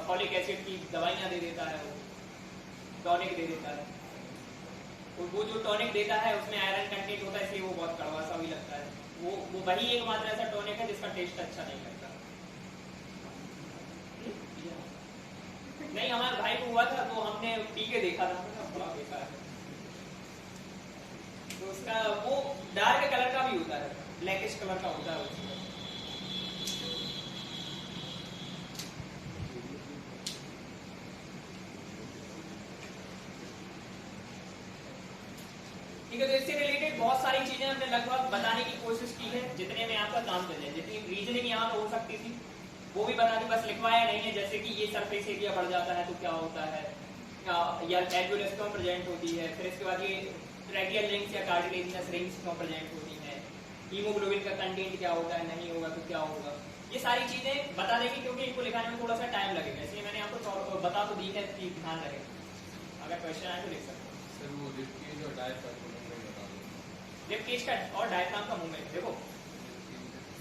Speaker 1: फॉलिक एसिड की दवाइयां दे देता है, वो टॉनिक दे देता है, और वो जो टॉनिक देता है उसमें आयरन कंटेंट होता है, इसलिए वो बहुत कड़वा सा भी लगता है। वो वही एकमात्र ऐसा टॉनिक है जिसका टेस्ट अच्छा नहीं लगता। नहीं, हमारे भाई को हुआ था तो हमने पी के देखा था, बड़ा बेकार है। तो उसका वो डार्क कलर का भी होता है, ब्लैकिश कलर का होता है उसका। ठीक है, तो इससे रिलेटेड बहुत सारी चीजें हमने लगभग बताने की कोशिश की है, जितने में आपका काम चल जाए। जितनी रीजनिंग यहाँ पे हो सकती थी वो भी बता दी, बस लिखवाया नहीं है। जैसे कि ये सरफेस एरिया बढ़ जाता है तो क्या होता है, या एल्वियोलस क्यों प्रेजेंट होती है, फिर इसके बाद ये ट्रैकियल रिंग्स या कार्टिलेजिनस रिंग्स क्यों प्रेजेंट होती है, हीमोग्लोबिन का कंटेंट क्या होता है, नहीं होगा तो क्या होगा, ये सारी चीजें बता देंगे क्योंकि इनको लिखाने में थोड़ा सा टाइम लगेगा, इसलिए मैंने आपको बता तो दी है कि ध्यान रखें। अगर क्वेश्चन आए तो लिख सकते हो।
Speaker 3: सर वो रिपकेज और डायफ्राम का मूवमेंट बता दो।
Speaker 1: रिपकेज का और डायफ्राम का मूवमेंट देखो,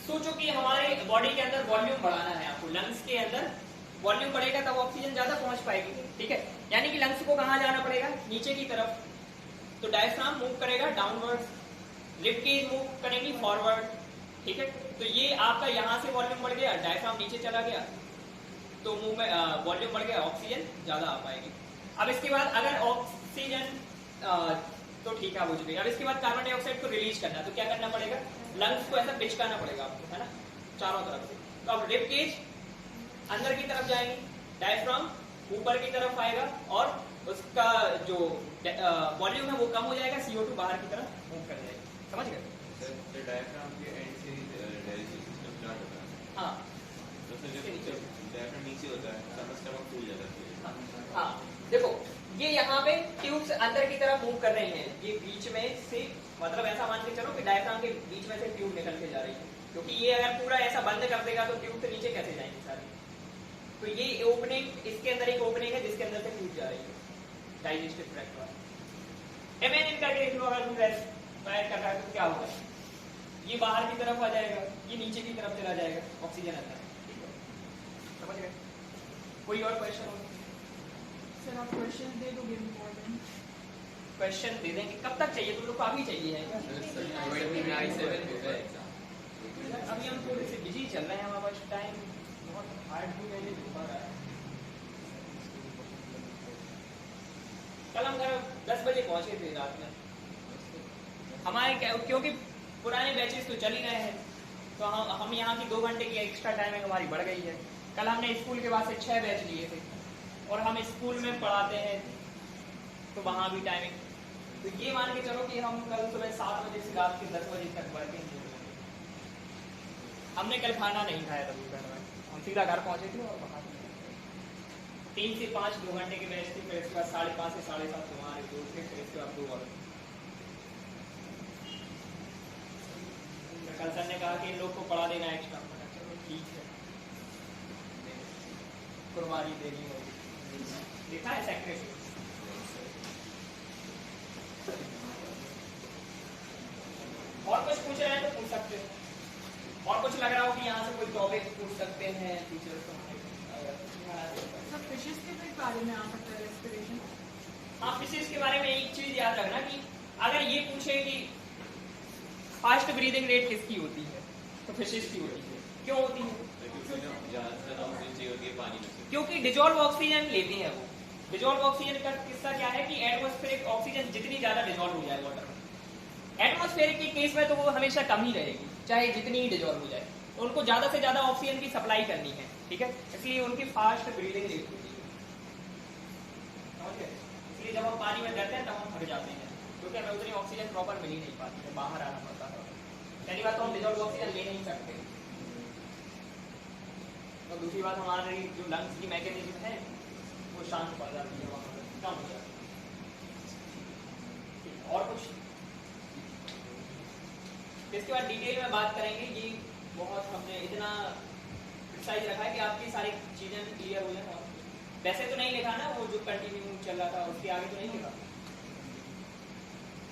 Speaker 1: सोचो कि हमारे बॉडी के अंदर वॉल्यूम बढ़ाना है आपको, लंग्स के अंदर वॉल्यूम बढ़ेगा तब ऑक्सीजन ज्यादा पहुंच पाएगी। ठीक है, यानी कि लंग्स को कहां जाना पड़ेगा, नीचे की तरफ, तो डायफ्राम मूव करेगा डाउनवर्ड, रिपकेज मूव करेगी फॉरवर्ड। ठीक है, तो ये आपका यहाँ से वॉल्यूम बढ़ गया, डायफ्राम नीचे चला गया, तो मुंह में वॉल्यूम बढ़ गया, ऑक्सीजन ज्यादा आ पाएगी। अब इसके बाद अगर ऑक्सीजन तो ठीक है, बुझ गई। अब इसके बाद कार्बन डाइऑक्साइड को रिलीज करना, तो क्या करना पड़ेगा, लंग्स को ऐसा पिचकाना पड़ेगा आपको, है ना, चारों तरफ से। तो अब रिपकेज अंदर की तरफ जाएंगे, डायफ्राम ऊपर की तरफ आएगा और उसका जो वॉल्यूम है वो कम हो जाएगा, CO2 बाहर की तरफ मूव कर जाएगा। समझ गए?
Speaker 3: सर डायफ्राम के एंड से डाइजेस्टिव सिस्टम स्टार्ट होता है।
Speaker 1: हाँ,
Speaker 3: तो सर जब डायफ्राम नीचे होता है तब स्टमक फूल जाता है।
Speaker 1: हाँ, देखो ये यहाँ पे ट्यूब्स अंदर की तरफ मूव कर रही हैं, ये बीच में से, मतलब ऐसा मान के चलो कि डायफ्राम के बीच में से ट्यूब निकल के जा रही है, क्योंकि ये अगर पूरा ऐसा बंद कर देगा तो ट्यूब से नीचे कैसे जाएंगे सारी। तो ये ओपनिंग, इसके अंदर एक ओपनिंग है जिसके अंदर से ट्यूब जा रही है डाइजेस्टिव ट्रैक्ट वाला। MN करके देख लो, अगर तुम फायर कर रहा है तो क्या होगा, ये बाहर की तरफ आ जाएगा, ये नीचे की तरफ चला जाएगा, ऑक्सीजन अंदर। ठीक है, समझ गए? कोई और क्वेश्चन हो?
Speaker 2: सर आप क्वेश्चन दे दोगे इम्पोर्टेंट?
Speaker 1: क्वेश्चन दे देंगे, कब तक चाहिए, तुम लोग काफी चाहिए है। अभी हम थोड़े से बिजी चल रहे हैं, हमारे पास टाइम बहुत हार्ड भी मैंने दिखा रहा है। कल हम घर 10 बजे पहुंचे थे रात में, हमारे क्योंकि पुराने बैचेस तो चल ही रहे हैं, तो हम यहाँ की 2 घंटे की एक्स्ट्रा टाइमिंग हमारी बढ़ गई है। कल हमने स्कूल के बाद से 6 बैच लिए थे और हम स्कूल में पढ़ाते हैं तो वहाँ भी टाइमिंग, तो ये मान के चलो कि हम कल सुबह 7 बजे से रात के 10 बजे तक वर्किंग। हमने कल खाना नहीं खाया था दोपहर में, हम सीधा घर पहुंचे थे और वहाँ 3 से 5 2 घंटे की बैच थी, फिर इसके बाद 5:30 से 7:30 हमारे दोस्त थे, फिर इसके बाद 2 और। कल सर ने कहा कि इन लोग को पढ़ा देना एक्स्ट्रा, चलो ठीक है, कुर्बानी देनी होगी। देखा है सेक्रेटरी,
Speaker 3: 1
Speaker 1: पूछ रहे हैं तो पूछ सकते हैं। और कुछ लग रहा हो कि यहाँ से कोई टॉपिक पूछ सकते हैं टीचर को?
Speaker 2: सर फिशेस के भी बारे में आ सकता है रेस्पिरेशन।
Speaker 1: हाँ, फिशेस के बारे में एक चीज याद रखना कि अगर ये पूछे कि फास्ट ब्रीदिंग रेट किसकी होती है तो फिशेस की होती है। क्यों होती है?
Speaker 3: ज्यादातर ऑक्सीजन चाहिए होती है पानी में से।
Speaker 1: क्योंकि डिजोल्व ऑक्सीजन लेती है वो। डिजोल्व ऑक्सीजन का किस्सा क्या है कि एटमॉस्फेरिक ऑक्सीजन जितनी ज्यादा डिजोल्व हो जाए वाटर में, एटमॉस्फेरिक के केस में तो वो हमेशा कम ही रहेगी चाहे जितनी ही डिजोल्व हो जाए। उनको ज्यादा से ज्यादा ऑक्सीजन की सप्लाई करनी है, ठीक है, इसलिए उनकी फास्ट ब्रीदिंग रेट होती है। समझ गए? इसलिए जब हम पानी में जाते हैं तब हम थक जाते हैं क्योंकि हमें उतनी ऑक्सीजन प्रॉपर मिल ही नहीं पाती है, बाहर आना पड़ता है। पहली बात तो हम डिजोल्व ऑक्सीजन ले नहीं सकते, और दूसरी बात हमारी जो लंग्स की मैकेनिज्म है वो शांत पड़ जाती है, वहाँ पर कम हो जाती है। और कुछ इसके बाद डिटेल में बात करेंगे। ये बहुत हमने इतना प्रिसाइज रखा है कि आपकी सारी चीजें क्लियर हो जाए। वैसे तो नहीं लिखा ना, वो जो कंटिन्यू चल रहा था उसके आगे तो नहीं लिखा,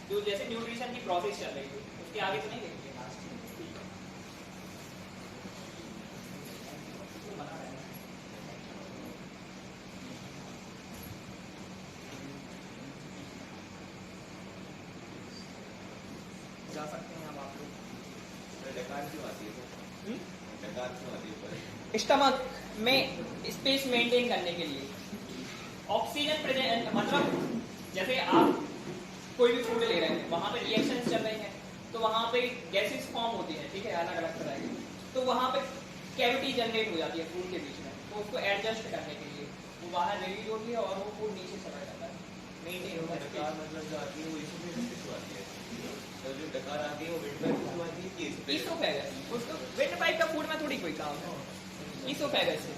Speaker 1: जो जैसे न्यूट्रिशन की प्रोसेस चल रही थी उसके आगे तो नहीं लिखेंगे। जा सकते हैं अब आप लोग।
Speaker 3: डकार क्यों आती है सर? डकार क्यों आती है ऊपर?
Speaker 1: स्टमक में स्पेस मेंटेन करने के लिए ऑक्सीजन प्रेजेंट, मतलब जैसे आप कोई भी फूड ले रहे हैं वहां पे रिएक्शंस चल रही हैं तो वहां पे गैसेस फॉर्म होती हैं, ठीक है, अलग अलग तरह की, तो वहां पे कैविटी जनरेट हो जाती है फूड के बीच में, तो उसको एडजस्ट करने के लिए वो बाहर रिलीज होती है और वो फूड नीचे चला जाता है, मेंटेन होता है।
Speaker 3: डकार मतलब जो आती है वो इसोफेगस से आती है, तो जो डकार आती है वो विंड पाइप से आती है कि
Speaker 1: इसोफेगस, उसको विंड पाइप का फूड में थोड़ी कोई काम है, इसोफेगस से